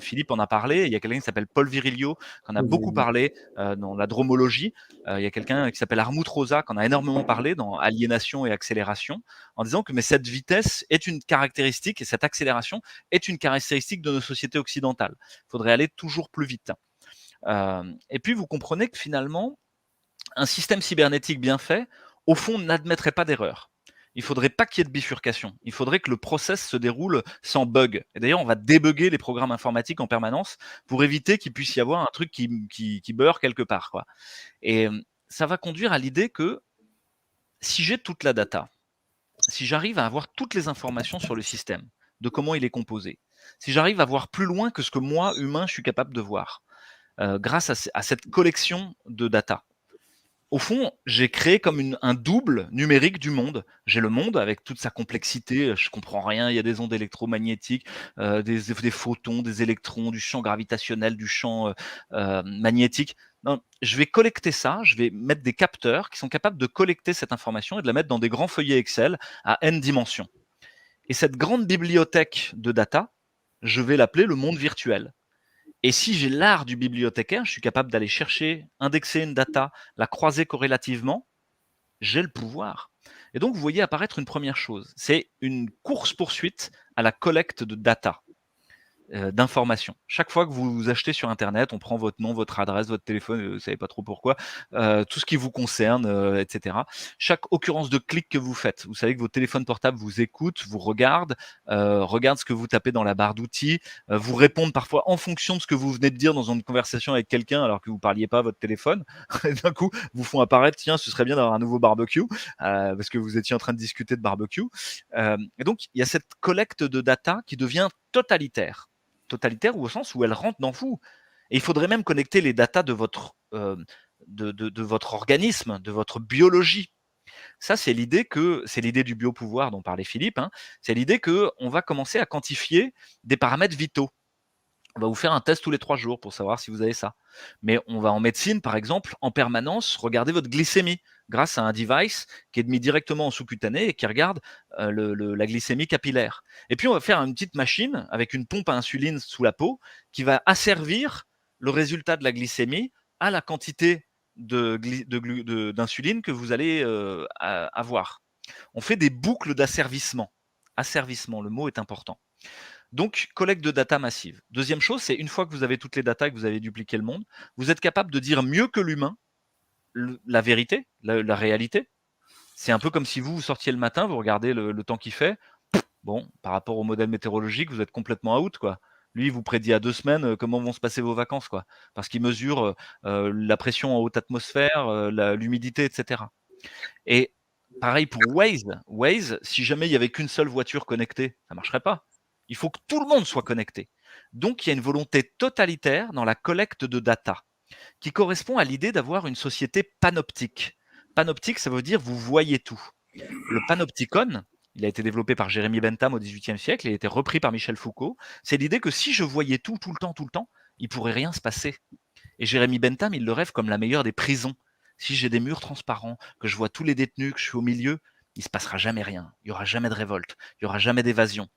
Philippe en a parlé, il y a quelqu'un qui s'appelle Paul Virilio, qui en a beaucoup parlé dans la dromologie, il y a quelqu'un qui s'appelle Harmut Rosa, qui en a énormément parlé dans Aliénation et Accélération, en disant que mais cette vitesse est une caractéristique, et cette accélération est une caractéristique de nos sociétés occidentales. Il faudrait aller toujours plus vite. Et puis vous comprenez que finalement, un système cybernétique bien fait, au fond, n'admettrait pas d'erreur. Il faudrait pas qu'il y ait de bifurcation. Il faudrait que le process se déroule sans bug. Et d'ailleurs, on va débugger les programmes informatiques en permanence pour éviter qu'il puisse y avoir un truc qui beurre quelque part, quoi. Et ça va conduire à l'idée que si j'ai toute la data, si j'arrive à avoir toutes les informations sur le système, de comment il est composé, si j'arrive à voir plus loin que ce que moi, humain, je suis capable de voir, grâce à cette collection de data, au fond, j'ai créé comme un double numérique du monde. J'ai le monde avec toute sa complexité, je comprends rien, il y a des ondes électromagnétiques, des photons, des électrons, du champ gravitationnel, du champ magnétique. Non, je vais collecter ça, je vais mettre des capteurs qui sont capables de collecter cette information et de la mettre dans des grands feuillets Excel à n dimensions. Et cette grande bibliothèque de data, je vais l'appeler le monde virtuel. Et si j'ai l'art du bibliothécaire, je suis capable d'aller chercher, indexer une data, la croiser corrélativement, j'ai le pouvoir. Et donc, vous voyez apparaître une première chose, c'est une course-poursuite à la collecte de data, d'informations. Chaque fois que vous achetez sur internet, on prend votre nom, votre adresse, votre téléphone, vous savez pas trop pourquoi, tout ce qui vous concerne, etc. Chaque occurrence de clic que vous faites, vous savez que vos téléphones portables vous écoutent, vous regardent ce que vous tapez dans la barre d'outils, vous répondent parfois en fonction de ce que vous venez de dire dans une conversation avec quelqu'un alors que vous parliez pas à votre téléphone. Et d'un coup, vous font apparaître, tiens, ce serait bien d'avoir un nouveau barbecue, parce que vous étiez en train de discuter de barbecue. Et donc, il y a cette collecte de data qui devient totalitaire ou au sens où elle rentre dans vous. Et il faudrait même connecter les datas de votre, de votre organisme, de votre biologie. Ça, c'est l'idée du biopouvoir dont parlait Philippe, hein. C'est l'idée qu'on va commencer à quantifier des paramètres vitaux. On va vous faire un test tous les 3 jours pour savoir si vous avez ça. Mais on va en médecine, par exemple, en permanence, regarder votre glycémie grâce à un device qui est mis directement en sous-cutané et qui regarde la glycémie capillaire. Et puis, on va faire une petite machine avec une pompe à insuline sous la peau qui va asservir le résultat de la glycémie à la quantité d'insuline que vous allez avoir. On fait des boucles d'asservissement. Asservissement, le mot est important. Donc, collecte de data massive. Deuxième chose, c'est une fois que vous avez toutes les datas et que vous avez dupliqué le monde, vous êtes capable de dire mieux que l'humain la vérité, la réalité. C'est un peu comme si vous sortiez le matin, vous regardez le temps qu'il fait. Bon, par rapport au modèle météorologique, vous êtes complètement out, quoi. Lui, il vous prédit à 2 semaines comment vont se passer vos vacances, quoi. Parce qu'il mesure la pression en haute atmosphère, l'humidité, etc. Et pareil pour Waze. Waze, si jamais il y avait qu'une seule voiture connectée, ça marcherait pas. Il faut que tout le monde soit connecté. Donc, il y a une volonté totalitaire dans la collecte de data qui correspond à l'idée d'avoir une société panoptique. Panoptique, ça veut dire vous voyez tout. Le panopticon, il a été développé par Jérémy Bentham au XVIIIe siècle, il a été repris par Michel Foucault. C'est l'idée que si je voyais tout le temps, il pourrait rien se passer. Et Jérémy Bentham, il le rêve comme la meilleure des prisons. Si j'ai des murs transparents, que je vois tous les détenus, que je suis au milieu, il se passera jamais rien. Il y aura jamais de révolte, il y aura jamais d'évasion.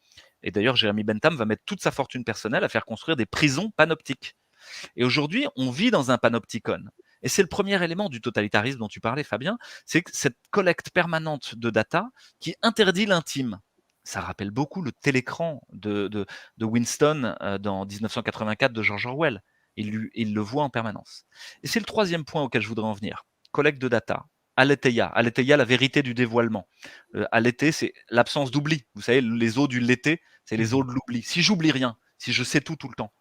Et d'ailleurs, Jérémy Bentham va mettre toute sa fortune personnelle à faire construire des prisons panoptiques. Et aujourd'hui, on vit dans un panopticon. Et c'est le premier élément du totalitarisme dont tu parlais, Fabien, c'est cette collecte permanente de data qui interdit l'intime. Ça rappelle beaucoup le télécran de Winston dans 1984 de George Orwell. Il le voit en permanence. Et c'est le troisième point auquel je voudrais en venir. Collecte de data. Aletheia. Aletheia, la vérité du dévoilement. Alethé, c'est l'absence d'oubli. Vous savez, les eaux du léthé, c'est les eaux de l'oubli. Si j'oublie rien, si je sais tout le temps,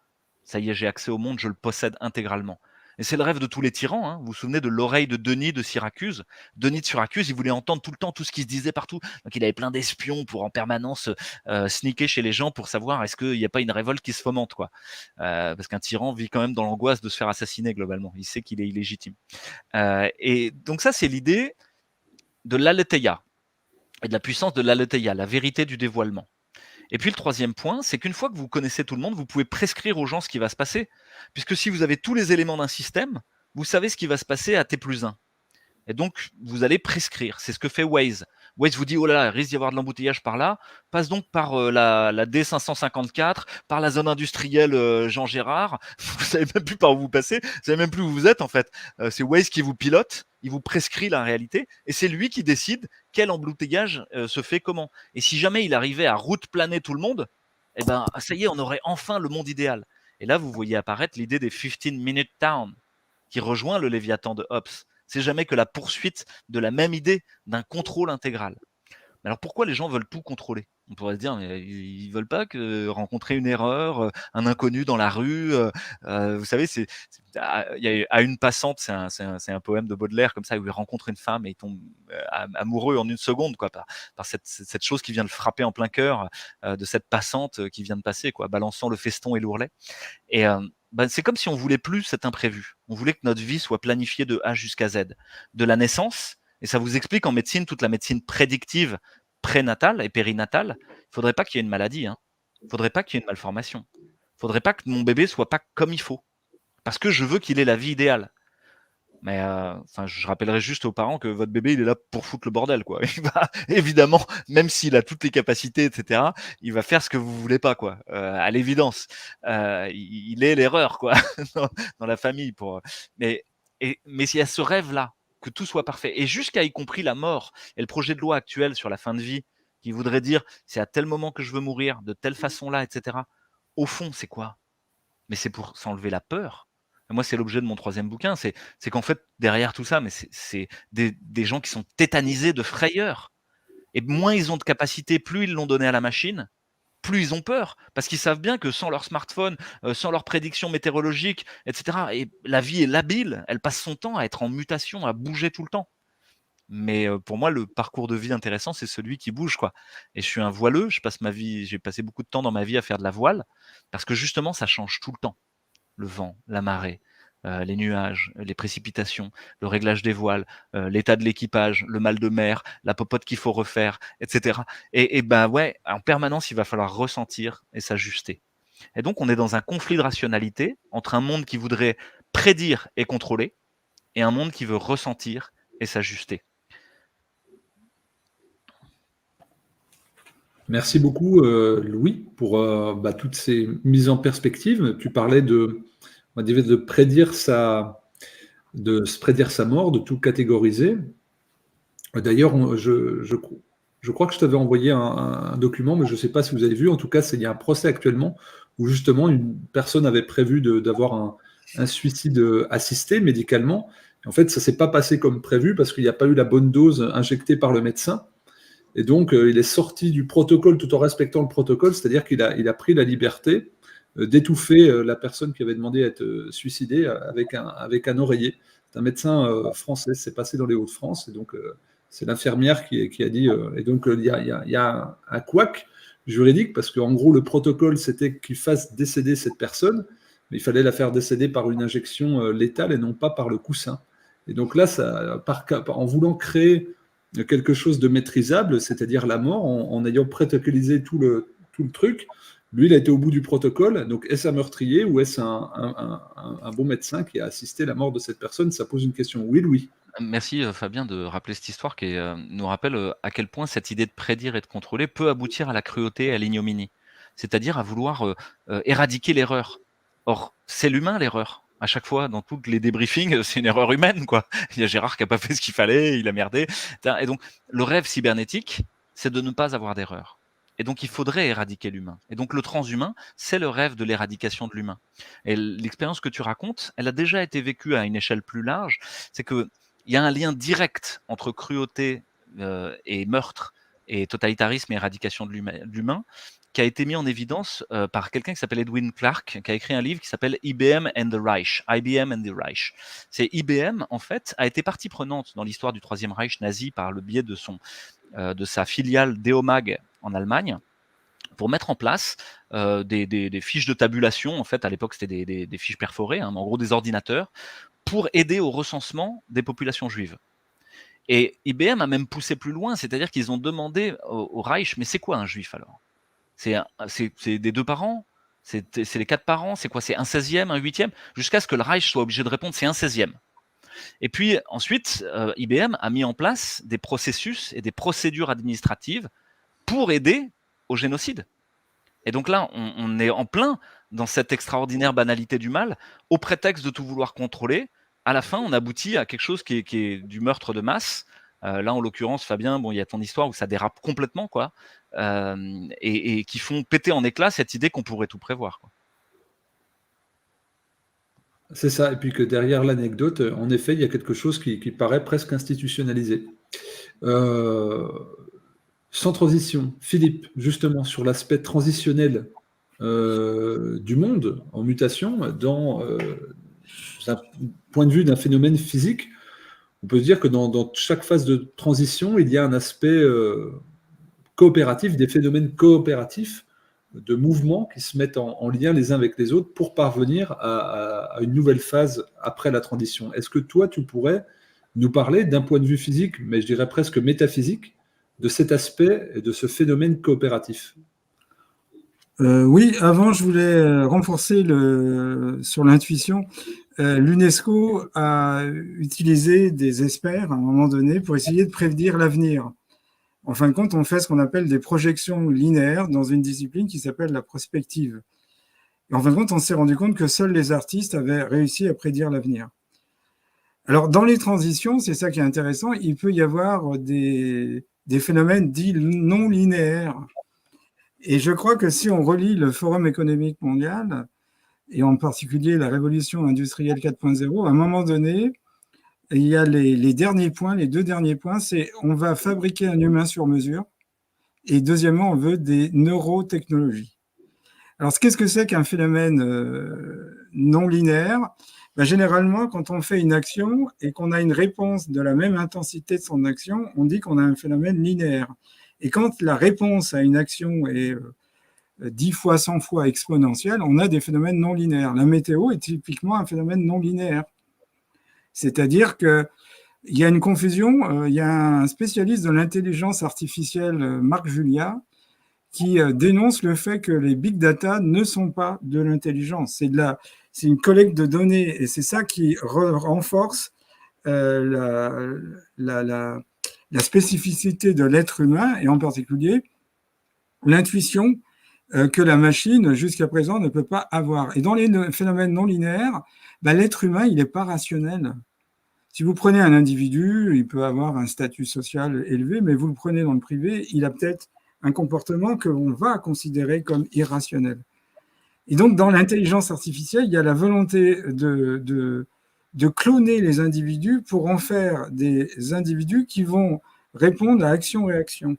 ça y est, j'ai accès au monde, je le possède intégralement. Et c'est le rêve de tous les tyrans, hein. Vous vous souvenez de l'oreille de Denis de Syracuse? Denis de Syracuse, il voulait entendre tout le temps tout ce qui se disait partout. Donc il avait plein d'espions pour en permanence sneaker chez les gens pour savoir est-ce qu'il n'y a pas une révolte qui se fomente, quoi. Parce qu'un tyran vit quand même dans l'angoisse de se faire assassiner globalement. Il sait qu'il est illégitime. Et donc ça, c'est l'idée de l'aletheia et de la puissance de l'aletheia, la vérité du dévoilement. Et puis le troisième point, c'est qu'une fois que vous connaissez tout le monde, vous pouvez prescrire aux gens ce qui va se passer. Puisque si vous avez tous les éléments d'un système, vous savez ce qui va se passer à T+1. Et donc, vous allez prescrire. C'est ce que fait Waze. Waze vous dit, oh là là, il risque d'y avoir de l'embouteillage par là. Passe donc par la D554, par la zone industrielle Jean Gérard. Vous savez même plus par où vous passez. Vous savez même plus où vous êtes, en fait. C'est Waze qui vous pilote. Il vous prescrit la réalité. Et c'est lui qui décide quel embouteillage se fait comment. Et si jamais il arrivait à route planer tout le monde, eh ben, ça y est, on aurait enfin le monde idéal. Et là, vous voyez apparaître l'idée des 15-minute town, qui rejoint le Léviathan de Hobbes. C'est jamais que la poursuite de la même idée d'un contrôle intégral. Alors pourquoi les gens veulent tout contrôler? On pourrait se dire, mais ils veulent pas que rencontrer une erreur, un inconnu dans la rue. Vous savez, il y a à une passante, c'est un poème de Baudelaire comme ça où il rencontre une femme et il tombe amoureux en une seconde, quoi, par cette chose qui vient le frapper en plein cœur de cette passante qui vient de passer, quoi, balançant le feston et l'ourlet. Et c'est comme si on voulait plus cet imprévu. On voulait que notre vie soit planifiée de A jusqu'à Z, de la naissance. Et ça vous explique en médecine, toute la médecine prédictive, prénatale et périnatale, il ne faudrait pas qu'il y ait une maladie, hein. Il ne faudrait pas qu'il y ait une malformation. Il ne faudrait pas que mon bébé soit pas comme il faut. Parce que je veux qu'il ait la vie idéale. Mais je rappellerai juste aux parents que votre bébé, il est là pour foutre le bordel, quoi. Il va évidemment, même s'il a toutes les capacités, etc., il va faire ce que vous voulez pas, quoi. À l'évidence, il est l'erreur, quoi, dans la famille. Mais il y a ce rêve-là, que tout soit parfait, et jusqu'à y compris la mort et le projet de loi actuel sur la fin de vie, qui voudrait dire c'est à tel moment que je veux mourir, de telle façon-là, etc. Au fond, c'est quoi? Mais c'est pour s'enlever la peur. Et moi, c'est l'objet de mon 3e bouquin, c'est qu'en fait, derrière tout ça, mais c'est des gens qui sont tétanisés de frayeur. Et moins ils ont de capacité, plus ils l'ont donné à la machine, plus ils ont peur. Parce qu'ils savent bien que sans leur smartphone, sans leurs prédictions météorologiques, etc., et la vie est labile, elle passe son temps à être en mutation, à bouger tout le temps. Mais pour moi, le parcours de vie intéressant, c'est celui qui bouge, quoi. Et je suis un voileux, j'ai passé beaucoup de temps dans ma vie à faire de la voile, parce que justement, ça change tout le temps. Le vent, la marée, les nuages, les précipitations, le réglage des voiles, l'état de l'équipage, le mal de mer, la popote qu'il faut refaire, etc. Et ben ouais, en permanence, il va falloir ressentir et s'ajuster. Et donc, on est dans un conflit de rationalité entre un monde qui voudrait prédire et contrôler et un monde qui veut ressentir et s'ajuster.
Merci beaucoup, Louis, pour toutes ces mises en perspective. Tu parlais de prédire de se prédire sa mort, de tout catégoriser. D'ailleurs, je crois que je t'avais envoyé un document, mais je ne sais pas si vous avez vu. En tout cas, il y a un procès actuellement où justement une personne avait prévu d'avoir un suicide assisté médicalement. Et en fait, ça ne s'est pas passé comme prévu parce qu'il n'y a pas eu la bonne dose injectée par le médecin. Et donc, il est sorti du protocole tout en respectant le protocole, c'est-à-dire qu'il a pris la liberté d'étouffer la personne qui avait demandé à être suicidée avec un oreiller. C'est un médecin français, c'est passé dans les Hauts-de-France, et donc c'est l'infirmière qui a dit. Et donc, il y a un couac juridique, parce qu'en gros, le protocole, c'était qu'il fasse décéder cette personne, mais il fallait la faire décéder par une injection létale et non pas par le coussin. Et donc là, en voulant créer quelque chose de maîtrisable, c'est-à-dire la mort, en ayant protocolisé tout le truc. Lui, il a été au bout du protocole. Donc, est-ce un meurtrier ou est-ce un bon médecin qui a assisté la mort de cette personne? Ça pose une question. Oui, Louis.
Merci Fabien de rappeler cette histoire qui nous rappelle à quel point cette idée de prédire et de contrôler peut aboutir à la cruauté et à l'ignominie, c'est-à-dire à vouloir éradiquer l'erreur. Or, c'est l'humain l'erreur. À chaque fois, dans tous les débriefings, c'est une erreur humaine, quoi. Il y a Gérard qui n'a pas fait ce qu'il fallait, il a merdé. Et donc, le rêve cybernétique, c'est de ne pas avoir d'erreur. Et donc, il faudrait éradiquer l'humain. Et donc, le transhumain, c'est le rêve de l'éradication de l'humain. Et l'expérience que tu racontes, elle a déjà été vécue à une échelle plus large. C'est que il y a un lien direct entre cruauté et meurtre et totalitarisme et éradication de l'humain qui a été mis en évidence par quelqu'un qui s'appelle Edwin Clark, qui a écrit un livre qui s'appelle IBM and the Reich. IBM and the Reich. C'est IBM, en fait, a été partie prenante dans l'histoire du Troisième Reich nazi par le biais de sa filiale Deomag en Allemagne, pour mettre en place des fiches de tabulation. En fait, à l'époque, c'était des fiches perforées, hein, mais en gros des ordinateurs, pour aider au recensement des populations juives. Et IBM a même poussé plus loin, c'est-à-dire qu'ils ont demandé au Reich, mais c'est quoi un juif alors? C'est des 2 parents? C'est les 4 parents? C'est quoi? C'est un 16e, un 8e? Jusqu'à ce que le Reich soit obligé de répondre, c'est un 16e. Et puis ensuite, IBM a mis en place des processus et des procédures administratives pour aider au génocide. Et donc là, on est en plein dans cette extraordinaire banalité du mal, au prétexte de tout vouloir contrôler. À la fin, on aboutit à quelque chose qui est du meurtre de masse. Là, en l'occurrence, Fabien, bon, il y a ton histoire où ça dérape complètement, quoi, et qui font péter en éclats cette idée qu'on pourrait tout prévoir, quoi.
C'est ça. Et puis que derrière l'anecdote, en effet, il y a quelque chose qui paraît presque institutionnalisé. Sans transition, Philippe, justement, sur l'aspect transitionnel du monde en mutation, dans un point de vue d'un phénomène physique, on peut se dire que dans chaque phase de transition, il y a un aspect coopératif, des phénomènes coopératifs de mouvements qui se mettent en lien les uns avec les autres pour parvenir à une nouvelle phase après la transition. Est-ce que toi, tu pourrais nous parler d'un point de vue physique, mais je dirais presque métaphysique, de cet aspect et de ce phénomène coopératif?
Oui, avant, je voulais renforcer sur l'intuition. l'UNESCO a utilisé des experts à un moment donné pour essayer de prédire l'avenir. En fin de compte, on fait ce qu'on appelle des projections linéaires dans une discipline qui s'appelle la prospective. Et en fin de compte, on s'est rendu compte que seuls les artistes avaient réussi à prédire l'avenir. Alors, dans les transitions, c'est ça qui est intéressant, il peut y avoir des phénomènes dits non linéaires. Et je crois que si on relit le Forum économique mondial, et en particulier la révolution industrielle 4.0, à un moment donné, il y a les derniers points, les deux derniers points, c'est on va fabriquer un humain sur mesure, et deuxièmement, on veut des neurotechnologies. Alors, qu'est-ce que c'est qu'un phénomène non linéaire? Ben, généralement, quand on fait une action et qu'on a une réponse de la même intensité de son action, on dit qu'on a un phénomène linéaire. Et quand la réponse à une action est 10 fois, 100 fois exponentielle, on a des phénomènes non linéaires. La météo est typiquement un phénomène non linéaire. C'est-à-dire qu'il y a une confusion. Il y a un spécialiste de l'intelligence artificielle, Marc Julia, qui dénonce le fait que les big data ne sont pas de l'intelligence. C'est une collecte de données et c'est ça qui renforce la spécificité de l'être humain et en particulier l'intuition que la machine, jusqu'à présent, ne peut pas avoir. Et dans les phénomènes non linéaires, ben, l'être humain, il n'est pas rationnel. Si vous prenez un individu, il peut avoir un statut social élevé, mais vous le prenez dans le privé, il a peut-être un comportement qu'on va considérer comme irrationnel. Et donc, dans l'intelligence artificielle, il y a la volonté de cloner les individus pour en faire des individus qui vont répondre à action-réaction.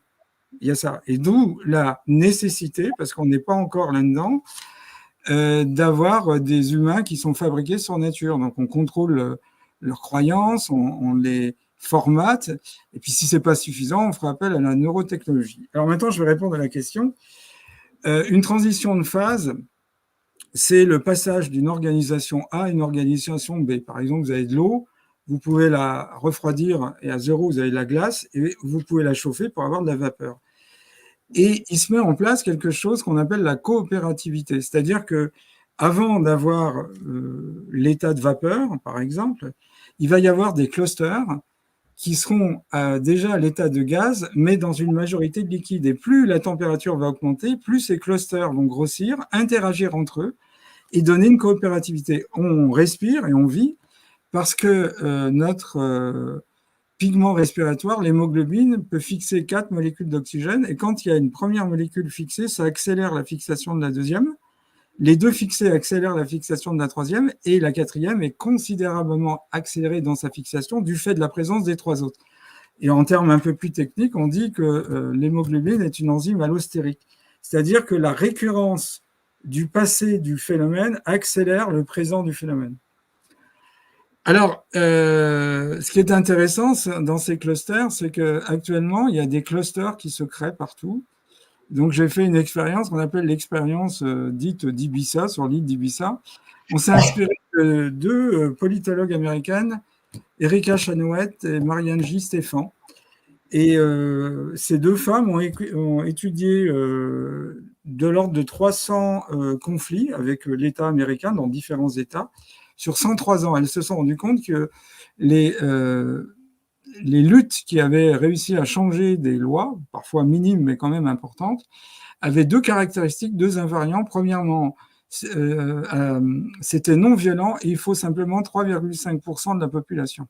Il y a ça. Et d'où la nécessité, parce qu'on n'est pas encore là-dedans, d'avoir des humains qui sont fabriqués sur nature. Donc, on contrôle leurs croyances, on les formate, et puis si ce n'est pas suffisant, on fera appel à la neurotechnologie. Alors maintenant, je vais répondre à la question. Une transition de phase, c'est le passage d'une organisation A à une organisation B. Par exemple, vous avez de l'eau, vous pouvez la refroidir, et à 0, vous avez de la glace, et vous pouvez la chauffer pour avoir de la vapeur. Et il se met en place quelque chose qu'on appelle la coopérativité, c'est-à-dire que avant d'avoir l'état de vapeur, par exemple, il va y avoir des clusters qui seront déjà à l'état de gaz, mais dans une majorité de liquide. Et plus la température va augmenter, plus ces clusters vont grossir, interagir entre eux et donner une coopérativité. On respire et on vit parce que notre pigment respiratoire, l'hémoglobine, peut fixer 4 molécules d'oxygène. Et quand il y a une première molécule fixée, ça accélère la fixation de la deuxième. Les deux fixés accélèrent la fixation de la troisième et la quatrième est considérablement accélérée dans sa fixation du fait de la présence des trois autres. Et en termes un peu plus techniques, on dit que l'hémoglobine est une enzyme allostérique. C'est-à-dire que la récurrence du passé du phénomène accélère le présent du phénomène. Alors, ce qui est intéressant dans ces clusters, c'est qu'actuellement, il y a des clusters qui se créent partout. Donc, j'ai fait une expérience qu'on appelle l'expérience dite d'Ibiza, sur l'île d'Ibiza. On s'est inspiré de deux politologues américaines, Erika Chenoweth et Marianne J. Stephan. Et ces deux femmes ont étudié de l'ordre de 300 conflits avec l'État américain dans différents États sur 103 ans. Elles se sont rendues compte que les luttes qui avaient réussi à changer des lois, parfois minimes mais quand même importantes, avaient deux caractéristiques, deux invariants. Premièrement, c'était non violent et il faut simplement 3,5% de la population.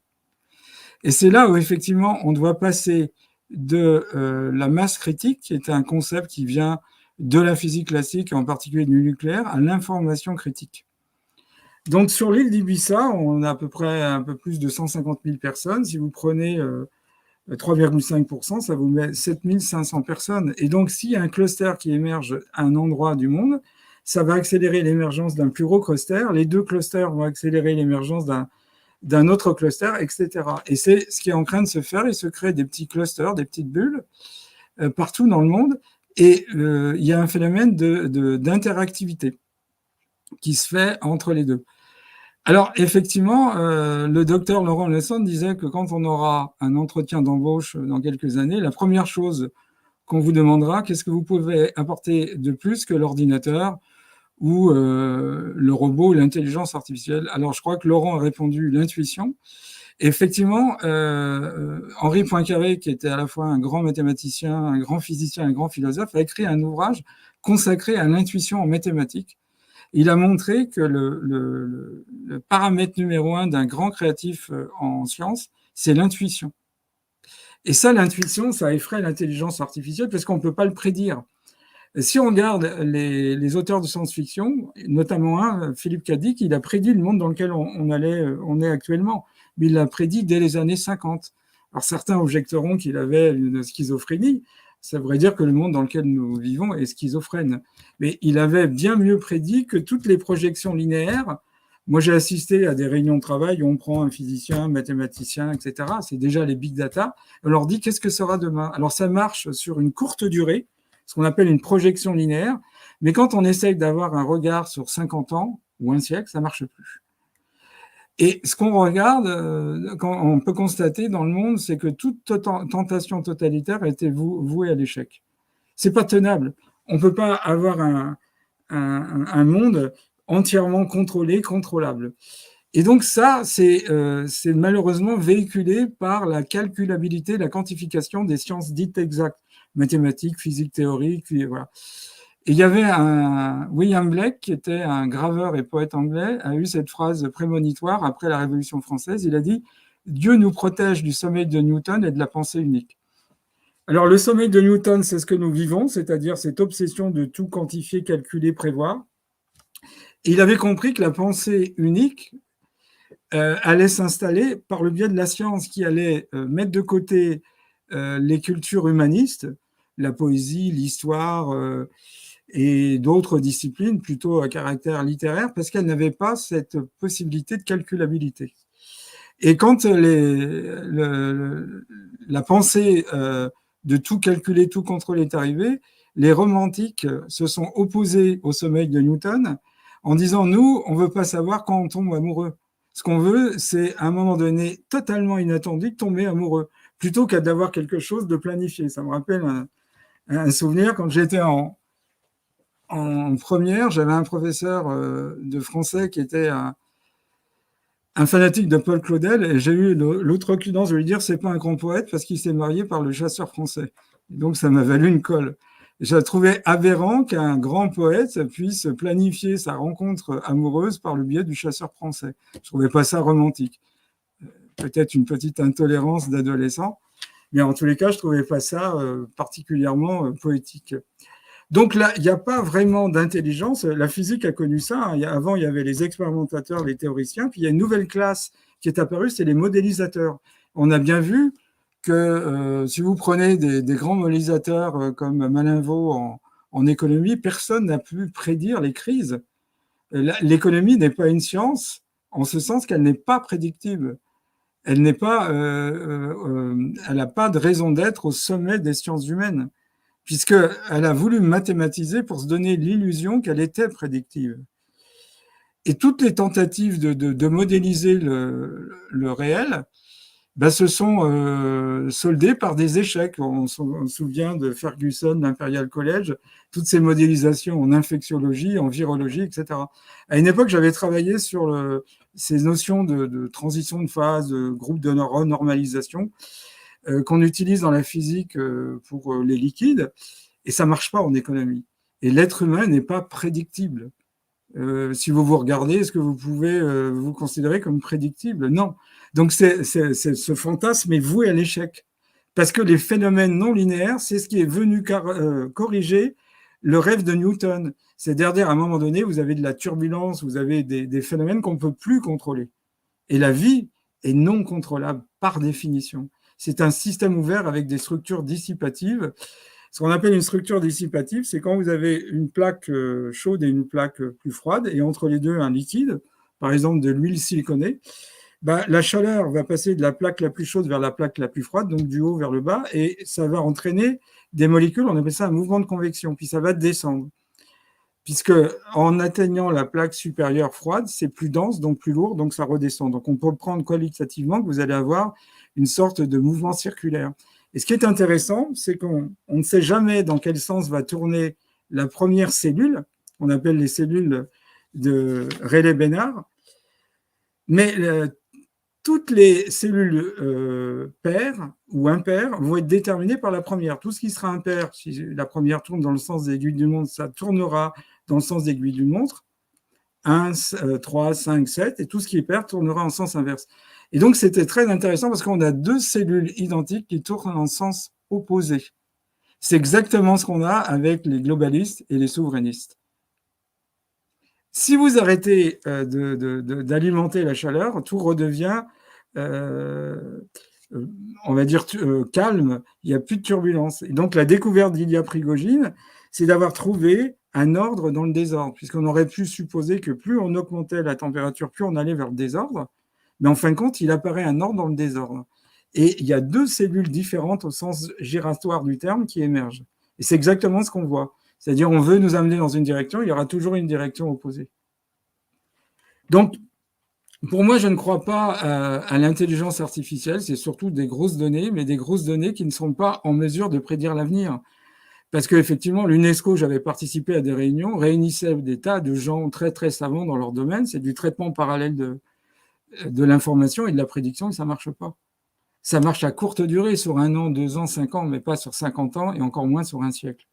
Et c'est là où effectivement on doit passer de la masse critique, qui est un concept qui vient de la physique classique, en particulier du nucléaire, à l'information critique. Donc, sur l'île d'Ibiza, on a à peu près un peu plus de 150 000 personnes. Si vous prenez 3,5%, ça vous met 7 500 personnes. Et donc, s'il y a un cluster qui émerge à un endroit du monde, ça va accélérer l'émergence d'un plus gros cluster. Les deux clusters vont accélérer l'émergence d'un autre cluster, etc. Et c'est ce qui est en train de se faire. Il se crée des petits clusters, des petites bulles, partout dans le monde. Et il y a un phénomène d'interactivité qui se fait entre les deux. Alors, effectivement, le docteur Laurent Lesson disait que quand on aura un entretien d'embauche dans quelques années, la première chose qu'on vous demandera, qu'est-ce que vous pouvez apporter de plus que l'ordinateur ou le robot ou l'intelligence artificielle. Alors, je crois que Laurent a répondu l'intuition. Effectivement, Henri Poincaré, qui était à la fois un grand mathématicien, un grand physicien, un grand philosophe, a écrit un ouvrage consacré à l'intuition en mathématiques. Il a montré que le paramètre numéro 1 d'un grand créatif en sciences, c'est l'intuition. Et ça, l'intuition, ça effraie l'intelligence artificielle parce qu'on ne peut pas le prédire. Si on regarde les auteurs de science-fiction, notamment Philippe K. Dick, il a prédit le monde dans lequel on est actuellement, mais il l'a prédit dès les années 50. Alors certains objecteront qu'il avait une schizophrénie, ça voudrait dire que le monde dans lequel nous vivons est schizophrène. Mais il avait bien mieux prédit que toutes les projections linéaires. Moi, j'ai assisté à des réunions de travail où on prend un physicien, un mathématicien, etc. C'est déjà les big data. On leur dit qu'est-ce que sera demain. Alors ça marche sur une courte durée, ce qu'on appelle une projection linéaire, mais quand on essaye d'avoir un regard sur 50 ans ou un siècle, ça ne marche plus. Et ce qu'on regarde, quand on peut constater dans le monde, c'est que toute tentation totalitaire a été vouée à l'échec. C'est pas tenable. On ne peut pas avoir un monde entièrement contrôlé, contrôlable. Et donc ça, c'est malheureusement véhiculé par la calculabilité, la quantification des sciences dites exactes, mathématiques, physique théorique, puis voilà. Et il y avait William Blake, qui était un graveur et poète anglais, a eu cette phrase prémonitoire après la Révolution française. Il a dit « Dieu nous protège du sommeil de Newton et de la pensée unique ». Alors le sommeil de Newton, c'est ce que nous vivons, c'est-à-dire cette obsession de tout quantifier, calculer, prévoir. Et il avait compris que la pensée unique allait s'installer par le biais de la science qui allait mettre de côté les cultures humanistes, la poésie, l'histoire et d'autres disciplines plutôt à caractère littéraire, parce qu'elles n'avaient pas cette possibilité de calculabilité. Et quand la pensée de tout calculer, tout contrôler est arrivée, les romantiques se sont opposés au sommeil de Newton en disant « Nous, on ne veut pas savoir quand on tombe amoureux. Ce qu'on veut, c'est à un moment donné totalement inattendu de tomber amoureux, plutôt qu'à d'avoir quelque chose de planifié. » Ça me rappelle un souvenir, quand j'étais en première, j'avais un professeur de français qui était un fanatique de Paul Claudel, et j'ai eu l'outrecuidance de lui dire c'est pas un grand poète parce qu'il s'est marié par le chasseur français. Et donc ça m'a valu une colle. Je trouvais aberrant qu'un grand poète puisse planifier sa rencontre amoureuse par le biais du chasseur français. Je trouvais pas ça romantique. Peut-être une petite intolérance d'adolescent, mais en tous les cas, je trouvais pas ça particulièrement poétique. Donc là, il n'y a pas vraiment d'intelligence. La physique a connu ça. Avant, il y avait les expérimentateurs, les théoriciens, puis il y a une nouvelle classe qui est apparue, c'est les modélisateurs. On a bien vu que si vous prenez des grands modélisateurs comme Malinvaud en économie, personne n'a pu prédire les crises. L'économie n'est pas une science, en ce sens qu'elle n'est pas prédictive. Elle n'a pas de raison d'être au sommet des sciences humaines, puisqu'elle a voulu mathématiser pour se donner l'illusion qu'elle était prédictive. Et toutes les tentatives de modéliser le réel se sont soldées par des échecs. On se souvient de Ferguson, l'Imperial College, toutes ces modélisations en infectiologie, en virologie, etc. À une époque, j'avais travaillé sur ces notions de transition de phase, de groupe de renormalisation, qu'on utilise dans la physique pour les liquides, et ça ne marche pas en économie. Et l'être humain n'est pas prédictible. Si vous regardez, est-ce que vous pouvez vous considérer comme prédictible? Non. Donc ce fantasme est voué à l'échec. Parce que les phénomènes non linéaires, c'est ce qui est venu corriger le rêve de Newton. C'est-à-dire, à un moment donné, vous avez de la turbulence, vous avez des phénomènes qu'on ne peut plus contrôler. Et la vie est non contrôlable par définition. C'est un système ouvert avec des structures dissipatives. Ce qu'on appelle une structure dissipative, c'est quand vous avez une plaque chaude et une plaque plus froide, et entre les deux, un liquide, par exemple de l'huile siliconée. La chaleur va passer de la plaque la plus chaude vers la plaque la plus froide, donc du haut vers le bas, et ça va entraîner des molécules, on appelle ça un mouvement de convection, puis ça va descendre. Puisque en atteignant la plaque supérieure froide, c'est plus dense, donc plus lourd, donc ça redescend. Donc on peut prendre qualitativement que vous allez avoir une sorte de mouvement circulaire. Et ce qui est intéressant, c'est qu'on ne sait jamais dans quel sens va tourner la première cellule. qu'on appelle les cellules de Rayleigh-Bénard. Mais toutes les cellules paires ou impaires vont être déterminées par la première. Tout ce qui sera impair, si la première tourne dans le sens des aiguilles d'une montre, ça tournera dans le sens des aiguilles d'une montre. 1, 3, 5, 7, et tout ce qui est pair tournera en sens inverse. Et donc, c'était très intéressant parce qu'on a deux cellules identiques qui tournent en sens opposé. C'est exactement ce qu'on a avec les globalistes et les souverainistes. Si vous arrêtez d'alimenter la chaleur, tout redevient, on va dire, calme, il n'y a plus de turbulence. Et donc, la découverte d'Ilya Prigogine, c'est d'avoir trouvé un ordre dans le désordre, puisqu'on aurait pu supposer que plus on augmentait la température, plus on allait vers le désordre. Mais en fin de compte, il apparaît un ordre dans le désordre. Et il y a deux cellules différentes au sens giratoire du terme qui émergent. Et c'est exactement ce qu'on voit. C'est-à-dire, on veut nous amener dans une direction, il y aura toujours une direction opposée. Donc, pour moi, je ne crois pas à l'intelligence artificielle. C'est surtout des grosses données, mais des grosses données qui ne sont pas en mesure de prédire l'avenir. Parce qu'effectivement, l'UNESCO, j'avais participé à des réunions, réunissait des tas de gens très, très savants dans leur domaine. C'est du traitement parallèle de l'information et de la prédiction, et ça ne marche pas. Ça marche à courte durée, sur 1 an, 2 ans, 5 ans, mais pas sur 50 ans, et encore moins sur un siècle.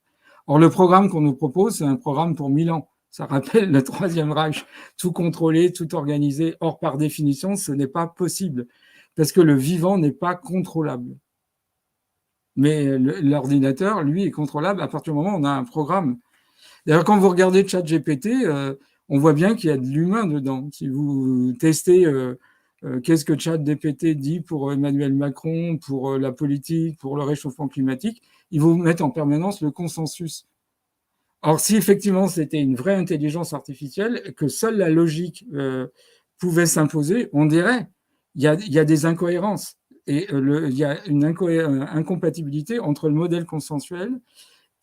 Or, le programme qu'on nous propose, c'est un programme pour 1000 ans. Ça rappelle le Troisième Reich, tout contrôlé, tout organisé. Or, par définition, ce n'est pas possible, parce que le vivant n'est pas contrôlable. Mais l'ordinateur, lui, est contrôlable à partir du moment où on a un programme. D'ailleurs, quand vous regardez ChatGPT, on voit bien qu'il y a de l'humain dedans. Si vous testez qu'est-ce que ChatGPT dit pour Emmanuel Macron, pour la politique, pour le réchauffement climatique, ils vous mettent en permanence le consensus. Or, si effectivement c'était une vraie intelligence artificielle, que seule la logique pouvait s'imposer, on dirait il y a des incohérences. Et il y a une incompatibilité entre le modèle consensuel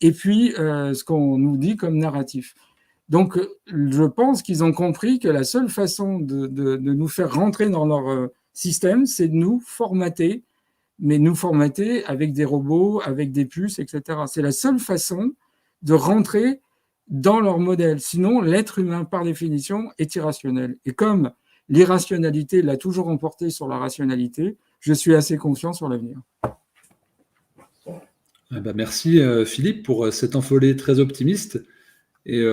et puis ce qu'on nous dit comme narratif. Donc, je pense qu'ils ont compris que la seule façon de nous faire rentrer dans leur système, c'est de nous formater, mais nous formater avec des robots, avec des puces, etc. C'est la seule façon de rentrer dans leur modèle. Sinon, l'être humain, par définition, est irrationnel. Et comme l'irrationalité l'a toujours emporté sur la rationalité, je suis assez confiant sur l'avenir.
Merci Philippe pour cet envolé très optimiste et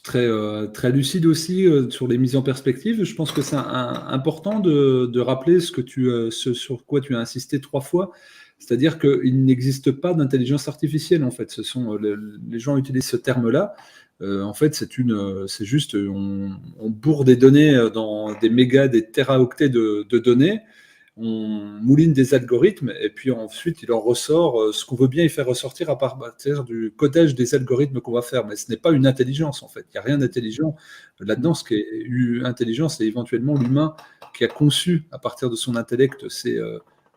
très lucide aussi sur les mises en perspective. Je pense que c'est important de rappeler ce sur quoi tu as insisté 3 fois, c'est-à-dire qu'il n'existe pas d'intelligence artificielle en fait. Les gens utilisent ce terme-là. En fait, c'est juste, on bourre des données dans des mégas, des téraoctets de données. On mouline des algorithmes et puis ensuite il en ressort ce qu'on veut bien y faire ressortir à partir du codage des algorithmes qu'on va faire. Mais ce n'est pas une intelligence en fait. Il n'y a rien d'intelligent là-dedans. Ce qui est intelligent, c'est éventuellement l'humain qui a conçu à partir de son intellect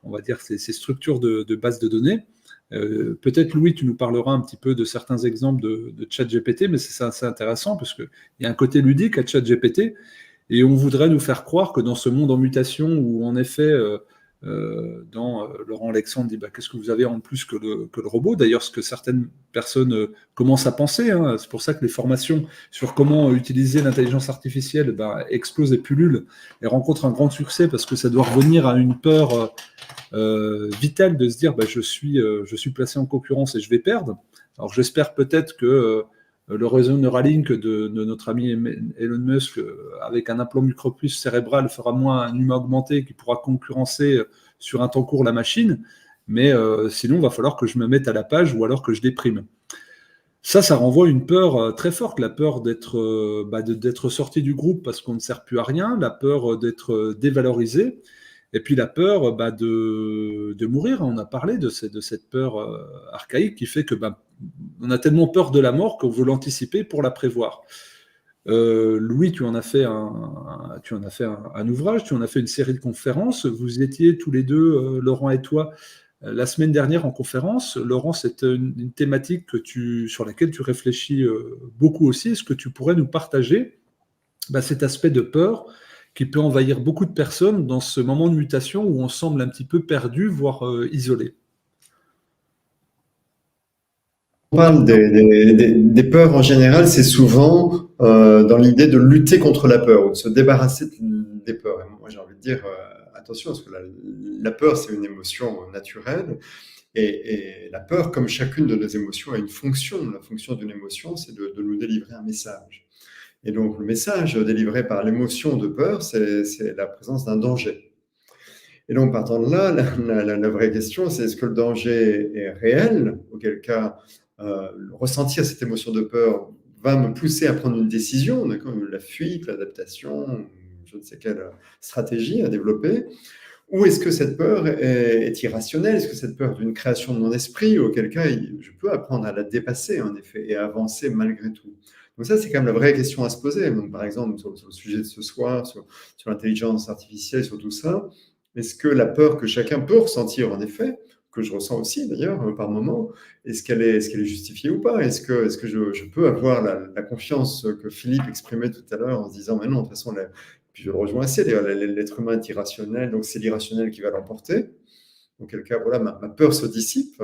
on va dire ces structures de bases de données. Peut-être Louis, tu nous parleras un petit peu de certains exemples de ChatGPT, mais c'est assez intéressant parce qu'il y a un côté ludique à ChatGPT. Et on voudrait nous faire croire que dans ce monde en mutation où, en effet, Laurent Alexandre dit qu'est-ce que vous avez en plus que le robot ? D'ailleurs, ce que certaines personnes commencent à penser. Hein, c'est pour ça que les formations sur comment utiliser l'intelligence artificielle explosent et pullulent et rencontrent un grand succès parce que ça doit revenir à une peur vitale de se dire je suis placé en concurrence et je vais perdre. Alors j'espère peut-être que le réseau Neuralink de notre ami Elon Musk, avec un implant micropuce cérébral, fera moins un humain augmenté qui pourra concurrencer sur un temps court la machine. Mais sinon, il va falloir que je me mette à la page ou alors que je déprime. Ça renvoie à une peur très forte, la peur d'être sorti du groupe parce qu'on ne sert plus à rien, la peur d'être dévalorisé, et puis la peur de mourir. On a parlé de cette peur archaïque qui fait que on a tellement peur de la mort qu'on veut l'anticiper pour la prévoir. Louis, tu en as fait un ouvrage, tu en as fait une série de conférences. Vous étiez tous les deux, Laurent et toi, la semaine dernière en conférence. Laurent, c'est une thématique sur laquelle tu réfléchis beaucoup aussi. Est-ce que tu pourrais nous partager cet aspect de peur qui peut envahir beaucoup de personnes dans ce moment de mutation où on semble un petit peu perdu, voire isolé ?
on parle des peurs en général, c'est souvent dans l'idée de lutter contre la peur ou de se débarrasser des peurs. Et moi, j'ai envie de dire attention, parce que la peur, c'est une émotion naturelle. Et la peur, comme chacune de nos émotions, a une fonction. La fonction d'une émotion, c'est de nous délivrer un message. Et donc, le message délivré par l'émotion de peur, c'est la présence d'un danger. Et donc, partant de là, la vraie question, c'est est-ce que le danger est réel, auquel cas ressentir cette émotion de peur va me pousser à prendre une décision, la fuite, l'adaptation, je ne sais quelle stratégie à développer, ou est-ce que cette peur est irrationnelle? Est-ce que cette peur est d'une création de mon esprit, auquel cas je peux apprendre à la dépasser, en effet, et à avancer malgré tout? Donc ça, c'est quand même la vraie question à se poser. Donc, par exemple, sur le sujet de ce soir, sur l'intelligence artificielle, sur tout ça, est-ce que la peur que chacun peut ressentir, en effet, que je ressens aussi d'ailleurs par moment, est-ce qu'elle est justifiée ou pas? Est-ce que je peux avoir la confiance que Philippe exprimait tout à l'heure en se disant, mais non, de toute façon, puis je le rejoins assez, l'être humain est irrationnel, donc c'est l'irrationnel qui va l'emporter. Auquel cas, voilà, ma peur se dissipe.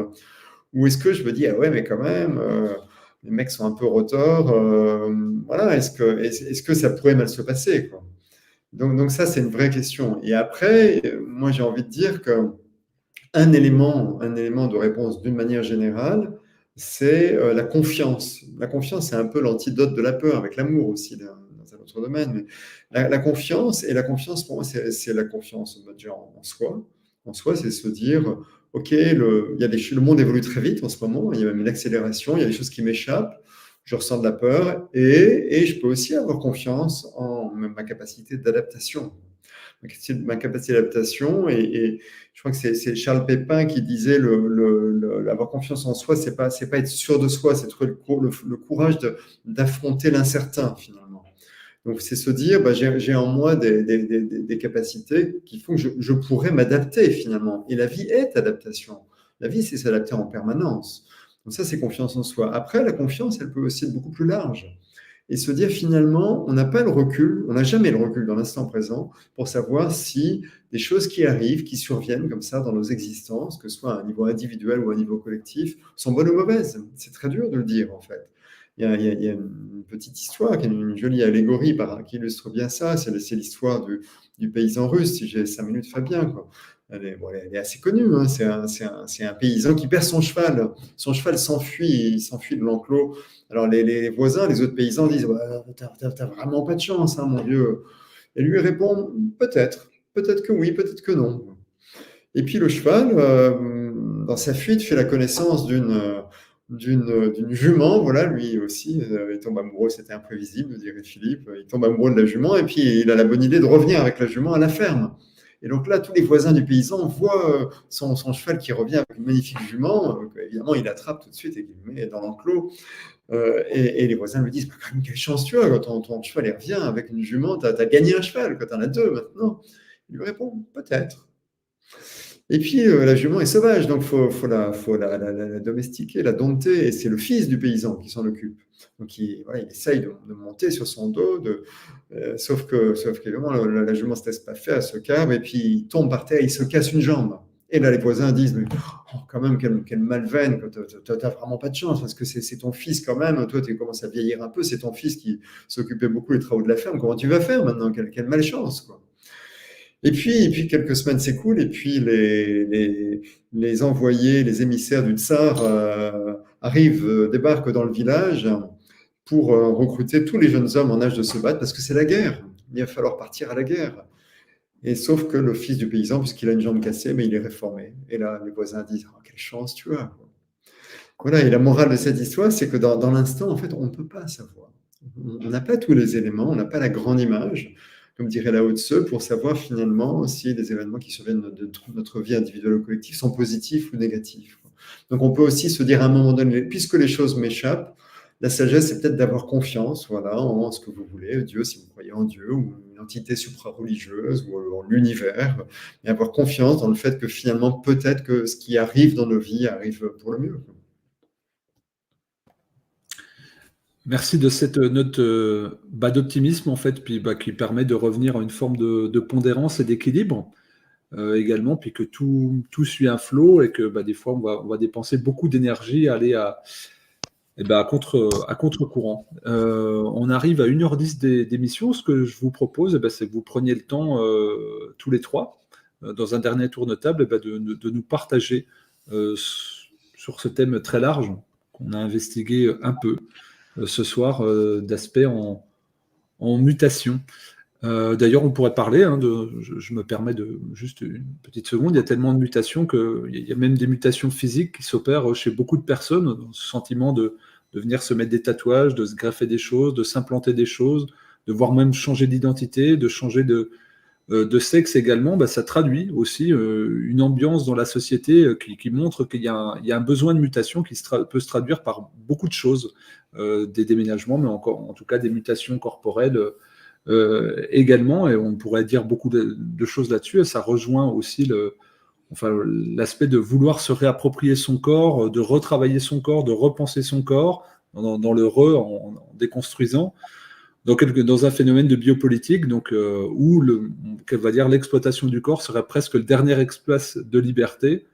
Ou est-ce que je me dis, ah ouais, mais quand même, les mecs sont un peu rotors, voilà, est-ce que ça pourrait mal se passer, quoi? Donc ça, c'est une vraie question. Et après, moi, j'ai envie de dire qu'un élément de réponse d'une manière générale, c'est la confiance. La confiance, c'est un peu l'antidote de la peur, avec l'amour aussi, dans un autre domaine. Mais la confiance, pour moi, c'est la confiance en soi. En soi, c'est se dire, OK, le monde évolue très vite en ce moment, il y a même une accélération, il y a des choses qui m'échappent, je ressens de la peur, et je peux aussi avoir confiance en ma capacité d'adaptation. Ma capacité d'adaptation, et je crois que c'est Charles Pépin qui disait avoir confiance en soi, c'est pas être sûr de soi, c'est trouver le courage d'affronter l'incertain, finalement. Donc, c'est se dire, j'ai en moi des capacités qui font que je pourrais m'adapter, finalement. Et la vie est adaptation. La vie, c'est s'adapter en permanence. Donc ça, c'est confiance en soi. Après, la confiance, elle peut aussi être beaucoup plus large. Et se dire, finalement, on n'a pas le recul, on n'a jamais le recul dans l'instant présent pour savoir si des choses qui arrivent, qui surviennent comme ça dans nos existences, que ce soit à un niveau individuel ou à un niveau collectif, sont bonnes ou mauvaises. C'est très dur de le dire, en fait. Il y a une petite histoire, une jolie allégorie qui illustre bien ça, c'est l'histoire du paysan russe, si j'ai 5 minutes, Fabien, quoi. Elle est assez connue, hein. C'est un paysan qui perd son cheval. Son cheval s'enfuit, il s'enfuit de l'enclos. Alors les voisins, les autres paysans disent t'as vraiment pas de chance, hein, mon Dieu. Et lui répond peut-être que oui, peut-être que non. Et puis le cheval, dans sa fuite, fait la connaissance d'une jument, voilà, lui aussi, il tombe amoureux, c'était imprévisible, dirait Philippe, il tombe amoureux de la jument, et puis il a la bonne idée de revenir avec la jument à la ferme. Et donc là, tous les voisins du paysan voient son cheval qui revient avec une magnifique jument, évidemment, il l'attrape tout de suite et il le met dans l'enclos, et les voisins lui disent, quand même, quelle chance tu as, quand ton cheval revient avec une jument, tu as gagné un cheval, quand tu en as 2 maintenant. Il lui répond, peut-être. Et puis, la jument est sauvage, donc il faut la domestiquer, la dompter, et c'est le fils du paysan qui s'en occupe. Donc, il essaye de monter sur son dos, sauf qu'évidemment, la jument ne se laisse pas faire, elle se cave, et puis il tombe par terre, il se casse une jambe. Et là, les voisins disent, mais quand même, quelle malveine, tu n'as vraiment pas de chance, parce que c'est ton fils quand même, toi, tu commences à vieillir un peu, c'est ton fils qui s'occupait beaucoup des travaux de la ferme, comment tu vas faire maintenant? Quelle malchance, quoi. Et puis quelques semaines s'écoulent, et puis les envoyés, les émissaires du tsar débarquent dans le village pour recruter tous les jeunes hommes en âge de se battre, parce que c'est la guerre. Il va falloir partir à la guerre. Et sauf que le fils du paysan, puisqu'il a une jambe cassée, mais il est réformé. Et là, les voisins disent, oh, quelle chance tu as. Voilà, et la morale de cette histoire, c'est que dans l'instant, en fait, on ne peut pas savoir. On n'a pas tous les éléments, on n'a pas la grande image, comme dirait Lao Tse, pour savoir finalement si les événements qui surviennent de notre vie individuelle ou collective sont positifs ou négatifs. Donc on peut aussi se dire à un moment donné, puisque les choses m'échappent, la sagesse, c'est peut-être d'avoir confiance, voilà, en ce que vous voulez, Dieu, si vous croyez en Dieu, ou une entité supra-religieuse, ou en l'univers, et avoir confiance dans le fait que finalement, peut-être que ce qui arrive dans nos vies arrive pour le mieux.
Merci de cette note d'optimisme, en fait, puis qui permet de revenir à une forme de pondérance et d'équilibre également, puis que tout suit un flot, et que des fois, on va dépenser beaucoup d'énergie à aller Eh ben, à contre-courant. On arrive à 1h10 d'émission. Ce que je vous propose, eh ben, c'est que vous preniez le temps, tous les trois, dans un dernier tour de table, eh ben, de nous partager sur ce thème très large qu'on a investigué un peu ce soir, d'aspects en mutation. D'ailleurs, on pourrait parler, hein, je me permets de juste une petite seconde, il y a tellement de mutations qu'il y a même des mutations physiques qui s'opèrent chez beaucoup de personnes, ce sentiment de venir se mettre des tatouages, de se greffer des choses, de s'implanter des choses, de voire même changer d'identité, de changer de sexe également. Bah, ça traduit aussi une ambiance dans la société qui montre qu'il y a un besoin de mutation qui peut se traduire par beaucoup de choses, des déménagements, mais encore, en tout cas des mutations corporelles également, et on pourrait dire beaucoup de choses là-dessus, et ça rejoint aussi l'aspect de vouloir se réapproprier son corps, de retravailler son corps, de repenser son corps, dans le en déconstruisant, dans un phénomène de biopolitique, donc, où qu'elle va dire l'exploitation du corps serait presque le dernier espace de liberté,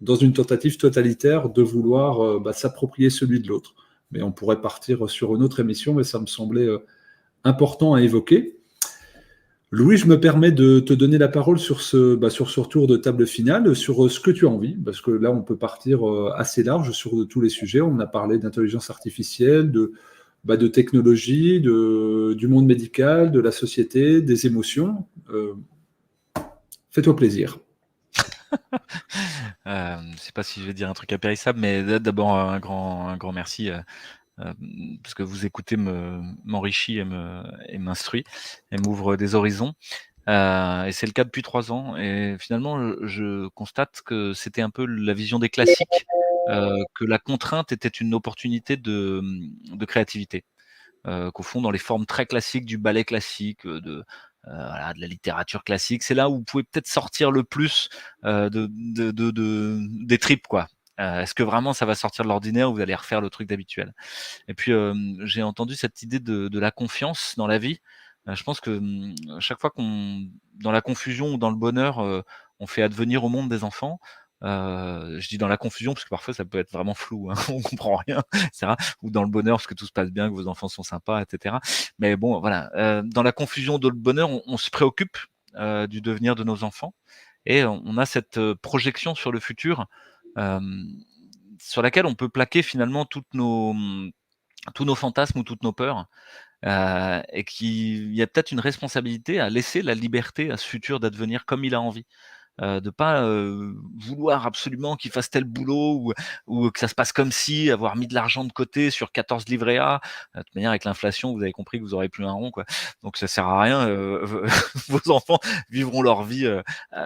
dans une tentative totalitaire de vouloir s'approprier celui de l'autre. Mais on pourrait partir sur une autre émission, mais ça me semblait important à évoquer. Louis, je me permets de te donner la parole sur ce tour de table finale, sur ce que tu as envie, parce que là, on peut partir assez large sur tous les sujets. On a parlé d'intelligence artificielle, de technologie, du monde médical, de la société, des émotions. Fais-toi plaisir.
Je sais pas si je vais dire un truc impérissable, mais d'abord un grand merci, parce que vous écoutez m'enrichit et m'instruit et m'ouvre des horizons. Et c'est le cas depuis 3 ans. Et finalement, je constate que c'était un peu la vision des classiques, que la contrainte était une opportunité de créativité. Qu'au fond, dans les formes très classiques du ballet classique, voilà, de la littérature classique, c'est là où vous pouvez peut-être sortir le plus des tripes, quoi. Est-ce que vraiment ça va sortir de l'ordinaire ou vous allez refaire le truc d'habituel? Et puis, j'ai entendu cette idée de la confiance dans la vie. Je pense que, chaque fois dans la confusion ou dans le bonheur, on fait advenir au monde des enfants, je dis dans la confusion parce que parfois ça peut être vraiment flou, hein, on comprend rien, et cetera, ou dans le bonheur parce que tout se passe bien, que vos enfants sont sympas, et cetera. Mais bon, voilà, dans la confusion de le bonheur, on se préoccupe, du devenir de nos enfants et on a cette, projection sur le futur, hem, sur laquelle on peut plaquer finalement tous nos fantasmes ou toutes nos peurs, et qu'il y a peut-être une responsabilité à laisser la liberté à ce futur d'advenir comme il a envie. De pas, vouloir absolument qu'il fasse tel boulot ou que ça se passe comme si, avoir mis de l'argent de côté sur 14 livrets A. De toute manière avec l'inflation, vous avez compris que vous aurez plus un rond, quoi. Donc ça sert à rien, vos enfants vivront leur vie,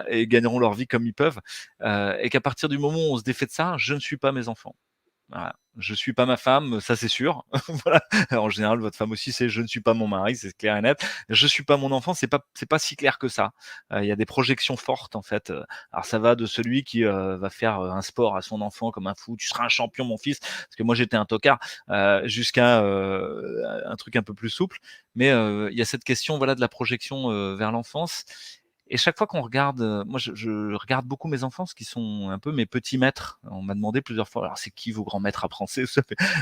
et gagneront leur vie comme ils peuvent, et qu'à partir du moment où on se défait de ça, je ne suis pas mes enfants. Voilà, je suis pas ma femme, ça c'est sûr. Voilà. En général, votre femme aussi, c'est je ne suis pas mon mari, c'est clair et net. Je suis pas mon enfant, c'est pas si clair que ça. Il y a des projections fortes en fait. Alors ça va de celui qui va faire un sport à son enfant comme un fou. Tu seras un champion, mon fils, parce que moi j'étais un tocard, jusqu'à un truc un peu plus souple. Mais il y a cette question, voilà, de la projection vers l'enfance. Et chaque fois qu'on regarde, moi je regarde beaucoup mes enfants, ce qui sont un peu mes petits maîtres. On m'a demandé plusieurs fois: «Alors c'est qui vos grands maîtres à français?»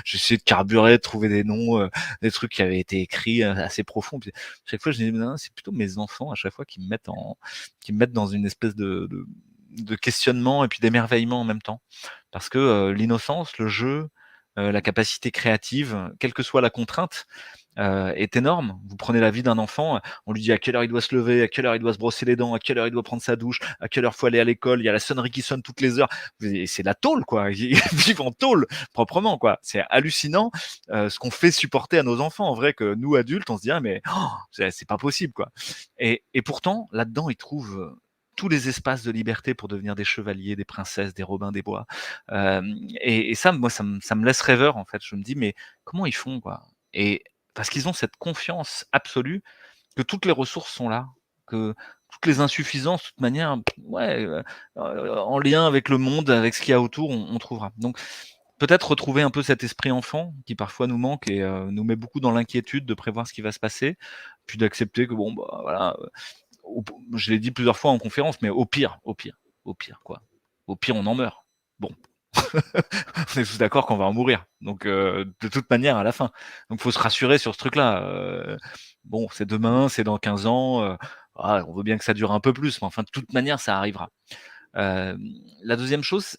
J'ai essayé de carburer, de trouver des noms, des trucs qui avaient été écrits, assez profonds. Puis chaque fois je dis: «Non, c'est plutôt mes enfants à chaque fois qui me mettent dans une espèce de questionnement et puis d'émerveillement en même temps». Parce que, l'innocence, le jeu, la capacité créative, quelle que soit la contrainte, est énorme. Vous prenez la vie d'un enfant, on lui dit à quelle heure il doit se lever, à quelle heure il doit se brosser les dents, à quelle heure il doit prendre sa douche, à quelle heure faut aller à l'école, il y a la sonnerie qui sonne toutes les heures. C'est la tôle, quoi. Ils vivent en tôle, proprement, quoi. C'est hallucinant, ce qu'on fait supporter à nos enfants. En vrai, que nous, adultes, on se dit: «Ah mais oh, c'est pas possible, quoi». Et pourtant, là-dedans, ils trouvent, tous les espaces de liberté pour devenir des chevaliers, des princesses, des Robins des Bois. Et ça, moi, ça me laisse rêveur, en fait. Je me dis: «Mais comment ils font, quoi?» Et parce qu'ils ont cette confiance absolue que toutes les ressources sont là, que toutes les insuffisances, de toute manière, ouais, en lien avec le monde, avec ce qu'il y a autour, on trouvera. Donc peut-être retrouver un peu cet esprit enfant qui parfois nous manque et nous met beaucoup dans l'inquiétude de prévoir ce qui va se passer, puis d'accepter que bon, bah, voilà, je l'ai dit plusieurs fois en conférence, mais au pire, quoi. Au pire, on en meurt. Bon. On est tous d'accord qu'on va en mourir. Donc, de toute manière, à la fin. Donc, faut se rassurer sur ce truc-là. Bon, c'est demain, c'est dans 15 ans. On veut bien que ça dure un peu plus, mais enfin, de toute manière, ça arrivera. La deuxième chose,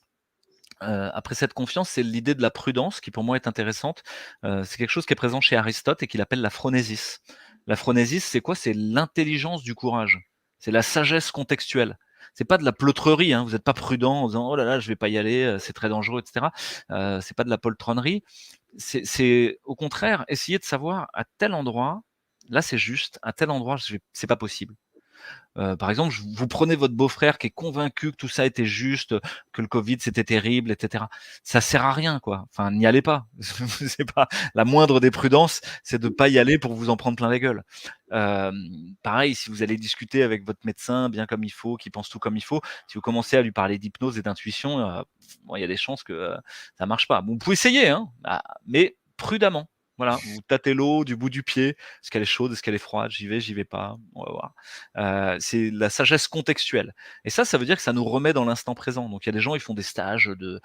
après cette confiance, c'est l'idée de la prudence qui, pour moi, est intéressante. C'est quelque chose qui est présent chez Aristote et qu'il appelle la phronésis. La phronésis, c'est quoi? C'est l'intelligence du courage. C'est la sagesse contextuelle. C'est pas de la pleutrerie, hein. Vous n'êtes pas prudent en disant oh là là, je vais pas y aller, c'est très dangereux, etc. C'est pas de la poltronnerie. C'est au contraire essayer de savoir à tel endroit, là c'est juste, à tel endroit, c'est pas possible. Par exemple, vous prenez votre beau-frère qui est convaincu que tout ça était juste, que le Covid c'était terrible, etc. Ça sert à rien, quoi. Enfin, n'y allez pas. C'est pas la moindre des prudences, c'est de pas y aller pour vous en prendre plein la gueule. Pareil, si vous allez discuter avec votre médecin bien comme il faut, qui pense tout comme il faut, si vous commencez à lui parler d'hypnose et d'intuition, bon, il y a des chances que ça marche pas. Bon, vous pouvez essayer, hein, mais prudemment. Voilà, vous tâtez l'eau du bout du pied. Est-ce qu'elle est chaude? Est-ce qu'elle est froide? J'y vais pas. On va voir. C'est la sagesse contextuelle. Et ça veut dire que ça nous remet dans l'instant présent. Donc il y a des gens, ils font des stages de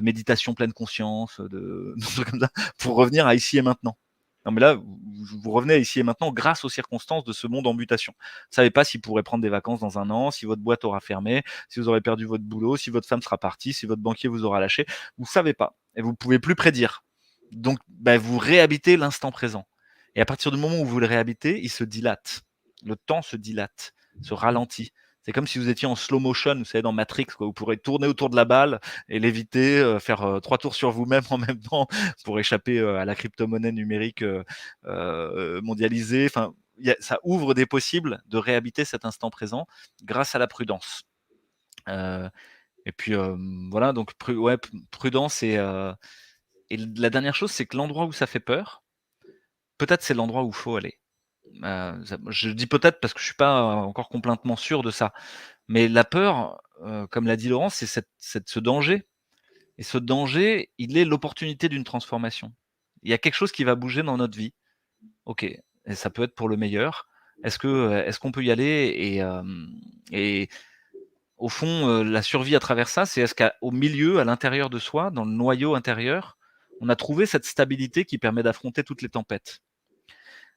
méditation pleine conscience, de trucs comme ça, pour revenir à ici et maintenant. Non, mais là, vous revenez à ici et maintenant grâce aux circonstances de ce monde en mutation. Vous ne savez pas si vous pourrez prendre des vacances dans un an, si votre boîte aura fermé, si vous aurez perdu votre boulot, si votre femme sera partie, si votre banquier vous aura lâché. Vous ne savez pas. Et vous ne pouvez plus prédire. Donc, vous réhabitez l'instant présent. Et à partir du moment où vous le réhabitez, il se dilate. Le temps se dilate, se ralentit. C'est comme si vous étiez en slow motion, vous savez, dans Matrix, quoi. Vous pourrez tourner autour de la balle et l'éviter, faire 3 tours sur vous-même en même temps pour échapper à la crypto-monnaie numérique mondialisée. Enfin, ça ouvre des possibles de réhabiter cet instant présent grâce à la prudence. Et puis voilà, donc prudence et la dernière chose, c'est que l'endroit où ça fait peur, peut-être c'est l'endroit où il faut aller. Je dis peut-être parce que je suis pas encore complètement sûr de ça. Mais la peur, comme l'a dit Laurent, c'est ce danger. Et ce danger, il est l'opportunité d'une transformation. Il y a quelque chose qui va bouger dans notre vie. OK, et ça peut être pour le meilleur. Est-ce qu'on peut y aller et au fond, la survie à travers ça, c'est est-ce qu'au milieu, à l'intérieur de soi, dans le noyau intérieur, on a trouvé cette stabilité qui permet d'affronter toutes les tempêtes.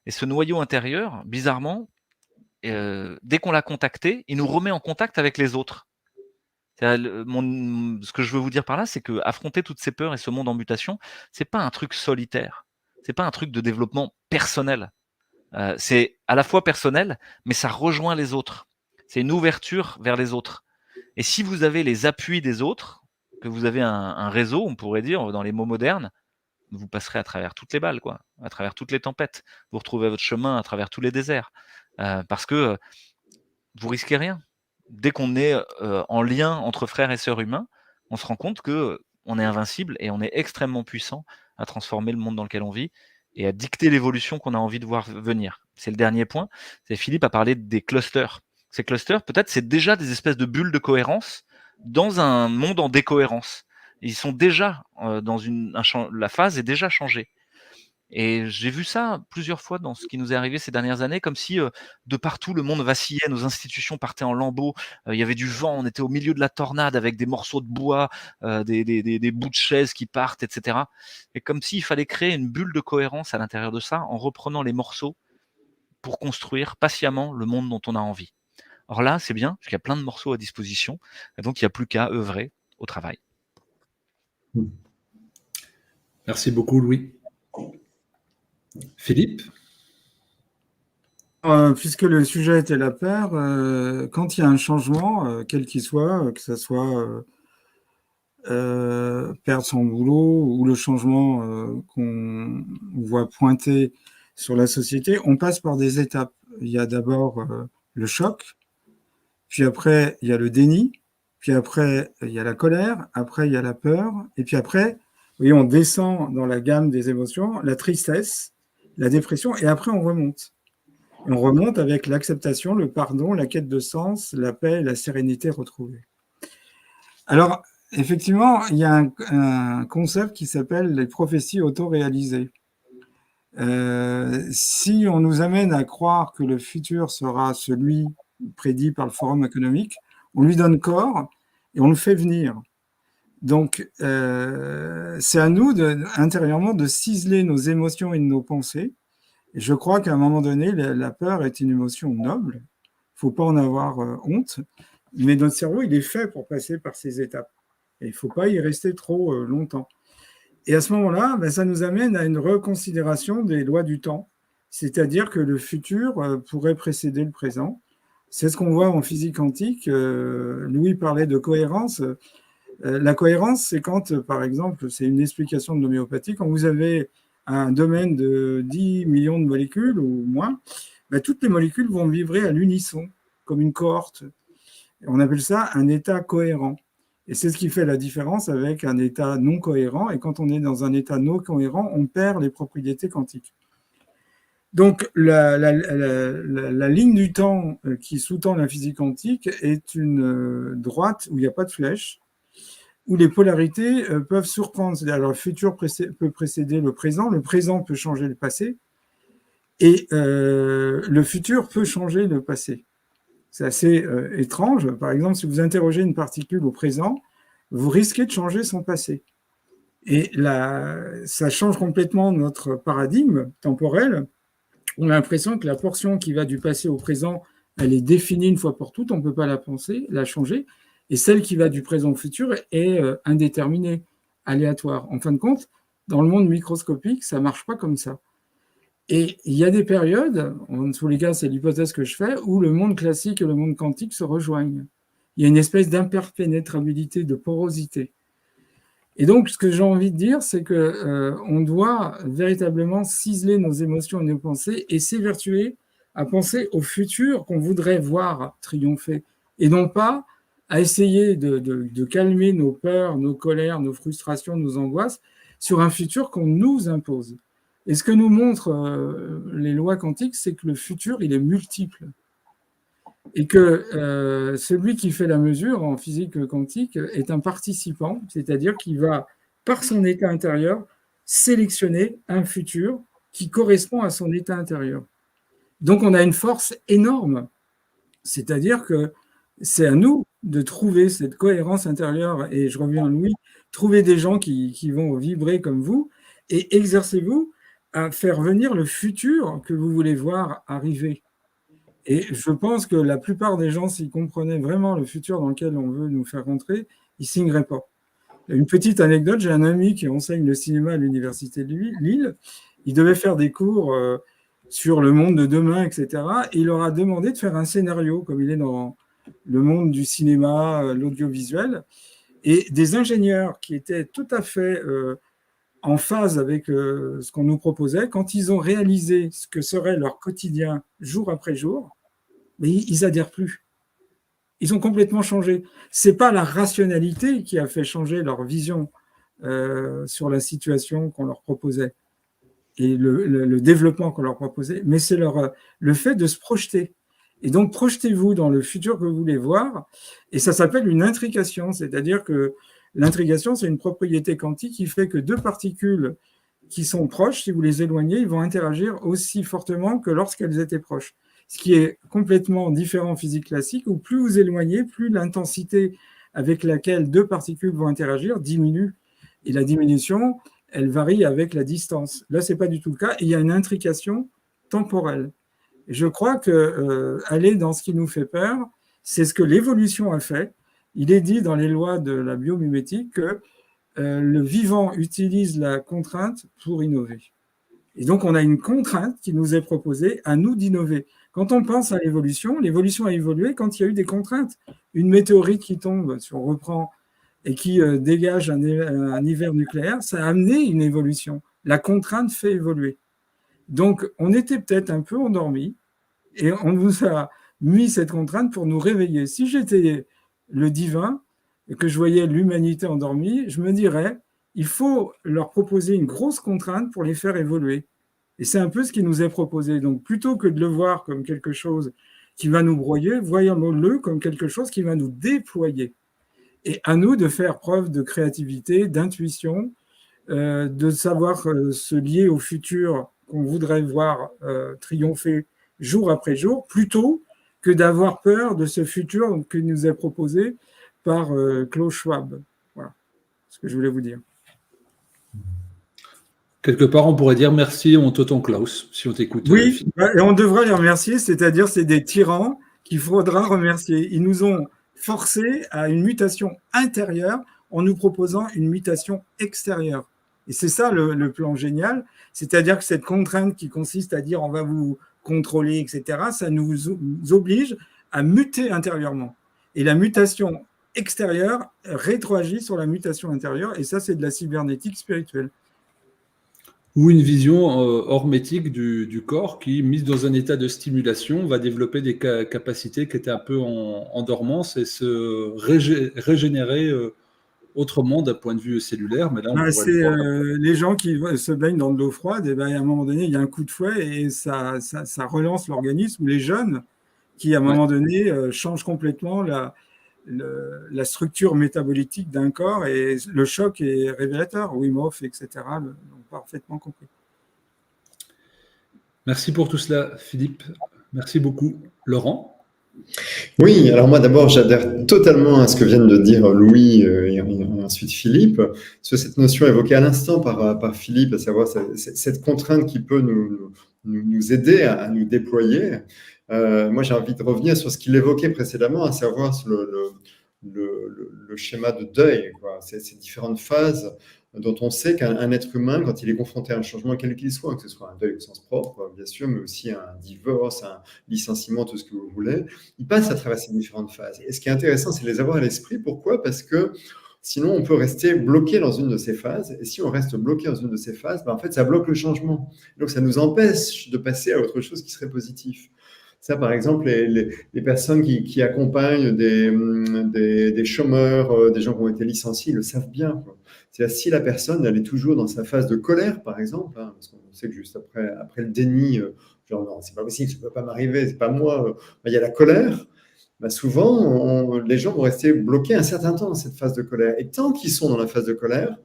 Et ce noyau intérieur, bizarrement, dès qu'on l'a contacté, il nous remet en contact avec les autres. Ce que je veux vous dire par là, c'est que affronter toutes ces peurs et ce monde en mutation, c'est pas un truc solitaire. C'est pas un truc de développement personnel. C'est à la fois personnel, mais ça rejoint les autres. C'est une ouverture vers les autres. Et si vous avez les appuis des autres, que vous avez un réseau, on pourrait dire, dans les mots modernes, vous passerez à travers toutes les balles, quoi, à travers toutes les tempêtes. Vous retrouvez votre chemin à travers tous les déserts. Parce que vous risquez rien. Dès qu'on est en lien entre frères et sœurs humains, on se rend compte que on est invincible et on est extrêmement puissant à transformer le monde dans lequel on vit et à dicter l'évolution qu'on a envie de voir venir. C'est le dernier point. C'est Philippe a parlé des clusters. Ces clusters, peut-être, c'est déjà des espèces de bulles de cohérence dans un monde en décohérence. Ils sont déjà dans la phase est déjà changée. Et j'ai vu ça plusieurs fois dans ce qui nous est arrivé ces dernières années, comme si de partout le monde vacillait, nos institutions partaient en lambeaux, il y avait du vent, on était au milieu de la tornade avec des morceaux de bois, des bouts de chaises qui partent, etc. Et comme s'il fallait créer une bulle de cohérence à l'intérieur de ça, en reprenant les morceaux pour construire patiemment le monde dont on a envie. Or là, c'est bien, parce qu'il y a plein de morceaux à disposition, et donc il n'y a plus qu'à œuvrer au travail.
Merci beaucoup, Louis. Philippe?
Puisque le sujet était la peur, quand il y a un changement, quel qu'il soit, que ce soit perdre son boulot ou le changement qu'on voit pointer sur la société, on passe par des étapes. Il y a d'abord le choc, puis après il y a le déni, puis après il y a la colère, après il y a la peur, et puis après, vous voyez, on descend dans la gamme des émotions, la tristesse, la dépression, et après on remonte. Et on remonte avec l'acceptation, le pardon, la quête de sens, la paix et la sérénité retrouvée. Alors, effectivement, il y a un concept qui s'appelle les prophéties auto-réalisées. Si on nous amène à croire que le futur sera celui prédit par le Forum économique, on lui donne corps et on le fait venir. Donc, c'est à nous, intérieurement, de ciseler nos émotions et nos pensées. Et je crois qu'à un moment donné, la peur est une émotion noble. Il ne faut pas en avoir honte. Mais notre cerveau, il est fait pour passer par ces étapes. Et il ne faut pas y rester trop longtemps. Et à ce moment-là, ça nous amène à une reconsidération des lois du temps. C'est-à-dire que le futur pourrait précéder le présent. C'est ce qu'on voit en physique quantique. Louis parlait de cohérence. La cohérence, c'est quand, par exemple, c'est une explication de l'homéopathie, quand vous avez un domaine de 10 millions de molécules ou moins, toutes les molécules vont vibrer à l'unisson, comme une cohorte. On appelle ça un état cohérent. Et c'est ce qui fait la différence avec un état non cohérent. Et quand on est dans un état non cohérent, on perd les propriétés quantiques. Donc, la ligne du temps qui sous-tend la physique quantique est une droite où il n'y a pas de flèche, où les polarités peuvent surprendre. C'est-à-dire, le futur peut précéder le présent peut changer le passé, et le futur peut changer le passé. C'est assez étrange. Par exemple, si vous interrogez une particule au présent, vous risquez de changer son passé. Et là, ça change complètement notre paradigme temporel. On a l'impression que la portion qui va du passé au présent, elle est définie une fois pour toutes, on ne peut pas la penser, la changer. Et celle qui va du présent au futur est indéterminée, aléatoire. En fin de compte, dans le monde microscopique, ça ne marche pas comme ça. Et il y a des périodes, en tous les cas, c'est l'hypothèse que je fais, où le monde classique et le monde quantique se rejoignent. Il y a une espèce d'imperpénétrabilité, de porosité. Et donc, ce que j'ai envie de dire, c'est qu'on doit véritablement ciseler nos émotions et nos pensées et s'évertuer à penser au futur qu'on voudrait voir triompher, et non pas à essayer de calmer nos peurs, nos colères, nos frustrations, nos angoisses sur un futur qu'on nous impose. Et ce que nous montrent les lois quantiques, c'est que le futur, il est multiple. Et que celui qui fait la mesure en physique quantique est un participant, c'est-à-dire qu'il va, par son état intérieur, sélectionner un futur qui correspond à son état intérieur. Donc on a une force énorme, c'est-à-dire que c'est à nous de trouver cette cohérence intérieure, et je reviens à Louis, trouver des gens qui vont vibrer comme vous, et exercez-vous à faire venir le futur que vous voulez voir arriver. Et je pense que la plupart des gens, s'ils comprenaient vraiment le futur dans lequel on veut nous faire rentrer, ils ne signeraient pas. Une petite anecdote, j'ai un ami qui enseigne le cinéma à l'université de Lille. Il devait faire des cours sur le monde de demain, etc. Et il leur a demandé de faire un scénario, comme il est dans le monde du cinéma, l'audiovisuel. Et des ingénieurs qui étaient tout à fait en phase avec ce qu'on nous proposait, quand ils ont réalisé ce que serait leur quotidien jour après jour, mais ils n'adhèrent plus. Ils ont complètement changé. Ce n'est pas la rationalité qui a fait changer leur vision sur la situation qu'on leur proposait et le développement qu'on leur proposait, mais c'est le fait de se projeter. Et donc, projetez-vous dans le futur que vous voulez voir, et ça s'appelle une intrication, c'est-à-dire que l'intrication, c'est une propriété quantique qui fait que deux particules qui sont proches, si vous les éloignez, ils vont interagir aussi fortement que lorsqu'elles étaient proches. Ce qui est complètement différent en physique classique, où plus vous éloignez, plus l'intensité avec laquelle deux particules vont interagir diminue. Et la diminution, elle varie avec la distance. Là, ce n'est pas du tout le cas. Et il y a une intrication temporelle. Et je crois qu'aller dans ce qui nous fait peur, c'est ce que l'évolution a fait. Il est dit dans les lois de la biomimétique que le vivant utilise la contrainte pour innover. Et donc, on a une contrainte qui nous est proposée, à nous d'innover. Quand on pense à l'évolution a évolué quand il y a eu des contraintes. Une météorite qui tombe, si on reprend, et qui dégage un hiver nucléaire, ça a amené une évolution. La contrainte fait évoluer. Donc, on était peut-être un peu endormis, et on nous a mis cette contrainte pour nous réveiller. Si j'étais le divin, et que je voyais l'humanité endormie, je me dirais, il faut leur proposer une grosse contrainte pour les faire évoluer. Et c'est un peu ce qui nous est proposé. Donc, plutôt que de le voir comme quelque chose qui va nous broyer, voyons-le comme quelque chose qui va nous déployer. Et à nous de faire preuve de créativité, d'intuition, de savoir se lier au futur qu'on voudrait voir triompher jour après jour, plutôt que d'avoir peur de ce futur qui nous est proposé par Klaus Schwab. Voilà. ce que je voulais vous dire.
Quelque part, on pourrait dire merci, on t'entend Klaus, si on t'écoute.
Oui, et on devrait les remercier, c'est-à-dire c'est des tyrans qu'il faudra remercier. Ils nous ont forcés à une mutation intérieure en nous proposant une mutation extérieure. Et c'est ça le plan génial, c'est-à-dire que cette contrainte qui consiste à dire on va vous contrôler, etc., ça nous oblige à muter intérieurement. Et la mutation extérieure rétroagit sur la mutation intérieure, et ça c'est de la cybernétique spirituelle.
Ou une vision hormétique du corps qui, mise dans un état de stimulation, va développer des capacités qui étaient un peu en dormance et se régénérer autrement d'un point de vue cellulaire. Mais là, on
c'est les gens qui se baignent dans de l'eau froide, et ben, à un moment donné, il y a un coup de fouet et ça relance l'organisme. Ou les jeunes qui, à un moment donné, changent complètement la structure métabolique d'un corps, et le choc est révélateur. Wim Hof, etc., l'ont parfaitement compris.
Merci pour tout cela, Philippe. Merci beaucoup. Laurent?
Oui, alors moi d'abord, j'adhère totalement à ce que viennent de dire Louis et ensuite Philippe, sur cette notion évoquée à l'instant par Philippe, à savoir cette contrainte qui peut nous aider à nous déployer. Moi, j'ai envie de revenir sur ce qu'il évoquait précédemment, à savoir le schéma de deuil, quoi. Ces différentes phases dont on sait qu'un être humain, quand il est confronté à un changement, quel qu'il soit, que ce soit un deuil au sens propre, bien sûr, mais aussi un divorce, un licenciement, tout ce que vous voulez, il passe à travers ces différentes phases. Et ce qui est intéressant, c'est de les avoir à l'esprit. Pourquoi ? Parce que sinon, on peut rester bloqué dans une de ces phases. Et si on reste bloqué dans une de ces phases, en fait, ça bloque le changement. Donc, ça nous empêche de passer à autre chose qui serait positif. Ça, par exemple, les personnes qui accompagnent des chômeurs, des gens qui ont été licenciés, ils le savent bien, quoi. C'est-à-dire, si la personne, elle est toujours dans sa phase de colère, par exemple, parce qu'on sait que juste après le déni, genre non, c'est pas possible, ça ne peut pas m'arriver, c'est pas moi, il y a la colère. Souvent, les gens vont rester bloqués un certain temps dans cette phase de colère. Et tant qu'ils sont dans la phase de colère,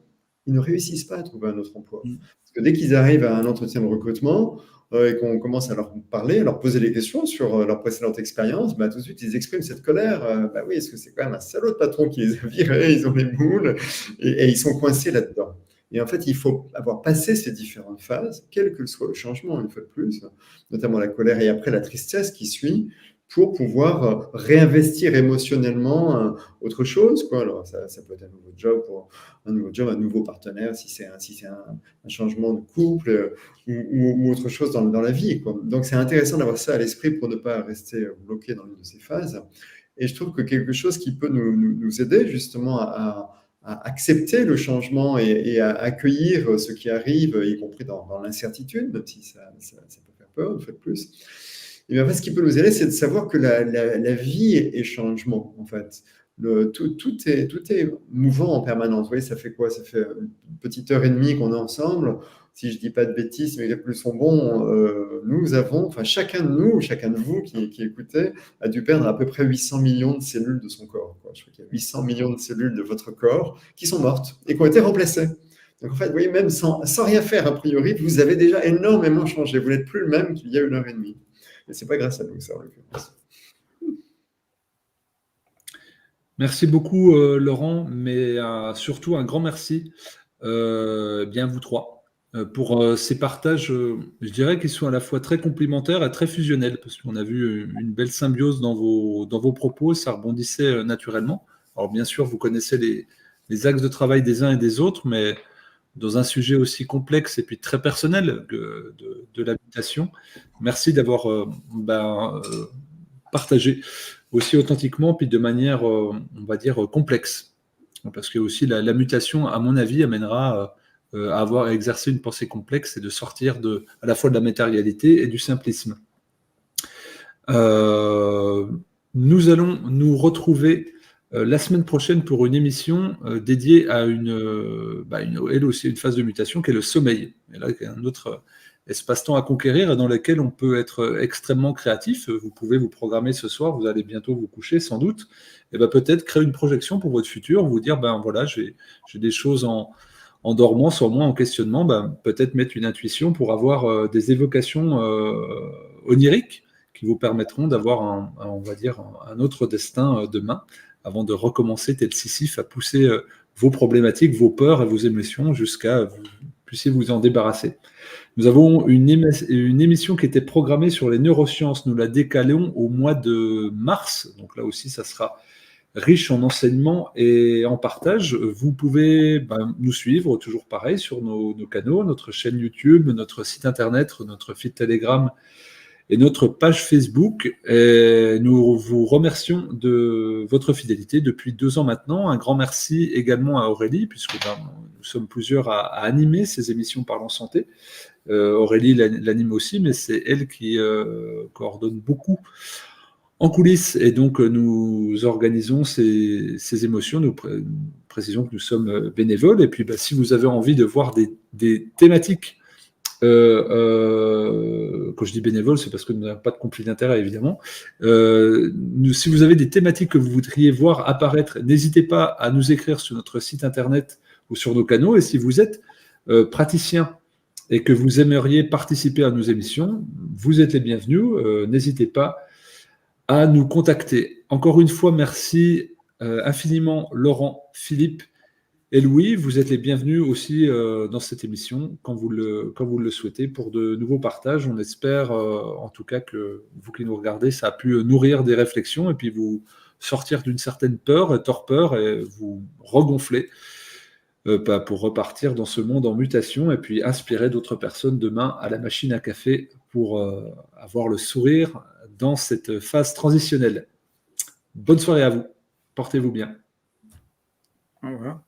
ils ne réussissent pas à trouver un autre emploi. Parce que dès qu'ils arrivent à un entretien de recrutement, et qu'on commence à leur parler, à leur poser des questions sur leur précédente expérience, tout de suite, ils expriment cette colère. Oui, est-ce que c'est quand même un salaud de patron qui les a virés, ils ont les boules, et ils sont coincés là-dedans. Et en fait, il faut avoir passé ces différentes phases, quel que soit le changement, une fois de plus, notamment la colère et après la tristesse qui suit, pour pouvoir réinvestir émotionnellement autre chose, quoi. Alors, ça peut être un nouveau job, un nouveau partenaire, si c'est un changement de couple ou autre chose dans la vie, quoi. Donc, c'est intéressant d'avoir ça à l'esprit pour ne pas rester bloqué dans une de ces phases. Et je trouve que quelque chose qui peut nous aider justement à accepter le changement et à accueillir ce qui arrive, y compris dans l'incertitude, même si ça peut faire peur, une fois de plus. Et bien, en fait, ce qui peut nous aider, c'est de savoir que la vie est changement, en fait. Tout est mouvant en permanence. Vous voyez, ça fait quoi ? Ça fait une petite heure et demie qu'on est ensemble. Si je ne dis pas de bêtises, mais les plus sont bons, nous avons, enfin chacun de nous, chacun de vous qui écoutez, a dû perdre à peu près 800 millions de cellules de son corps, quoi. Je crois qu'il y a 800 millions de cellules de votre corps qui sont mortes et qui ont été remplacées. Donc en fait, vous voyez, même sans rien faire a priori, vous avez déjà énormément changé. Vous n'êtes plus le même qu'il y a une heure et demie. Et ce n'est pas grâce à nous, ça, en l'occurrence.
Merci beaucoup, Laurent, mais surtout un grand merci, bien vous trois, pour ces partages, je dirais qu'ils sont à la fois très complémentaires et très fusionnels, parce qu'on a vu une belle symbiose dans vos propos, ça rebondissait naturellement. Alors bien sûr, vous connaissez les axes de travail des uns et des autres, mais dans un sujet aussi complexe et puis très personnel de l'habitation. Merci d'avoir partagé aussi authentiquement, puis de manière, on va dire, complexe. Parce que aussi la mutation, à mon avis, amènera à exercer une pensée complexe et de sortir à la fois de la matérialité et du simplisme. Nous allons nous retrouver la semaine prochaine pour une émission dédiée à elle aussi une phase de mutation qui est le sommeil. Et là, il y a un autre espace-temps à conquérir et dans lequel on peut être extrêmement créatif. Vous pouvez vous programmer ce soir, vous allez bientôt vous coucher sans doute, et peut-être créer une projection pour votre futur, vous dire, voilà, j'ai des choses en dormance, au moins en questionnement, peut-être mettre une intuition pour avoir des évocations oniriques qui vous permettront d'avoir on va dire, un autre destin demain, avant de recommencer tel Sisyphe à pousser vos problématiques, vos peurs et vos émotions jusqu'à vous puissiez vous en débarrasser. Nous avons une émission qui était programmée sur les neurosciences. Nous la décalons au mois de mars. Donc là aussi, ça sera riche en enseignements et en partage. Vous pouvez nous suivre, toujours pareil, sur nos canaux, notre chaîne YouTube, notre site internet, notre feed Telegram et notre page Facebook. Et nous vous remercions de votre fidélité depuis 2 ans maintenant. Un grand merci également à Aurélie, puisque nous sommes plusieurs à animer ces émissions Parlons Santé. Aurélie l'anime aussi, mais c'est elle qui coordonne beaucoup en coulisses. Et donc, nous organisons ces émotions. Nous précisons que nous sommes bénévoles. Et puis, si vous avez envie de voir des thématiques, quand je dis bénévole, c'est parce que nous n'avons pas de conflit d'intérêt, évidemment. Si vous avez des thématiques que vous voudriez voir apparaître, n'hésitez pas à nous écrire sur notre site internet ou sur nos canaux. Et si vous êtes praticien et que vous aimeriez participer à nos émissions, vous êtes les bienvenus. N'hésitez pas à nous contacter. Encore une fois, merci infiniment Laurent, Philippe et Louis. Vous êtes les bienvenus aussi dans cette émission quand vous le souhaitez pour de nouveaux partages. On espère en tout cas que vous qui nous regardez, ça a pu nourrir des réflexions et puis vous sortir d'une certaine peur, torpeur et vous regonfler pour repartir dans ce monde en mutation et puis inspirer d'autres personnes demain à la machine à café pour avoir le sourire dans cette phase transitionnelle. Bonne soirée à vous. Portez-vous bien.
Au revoir.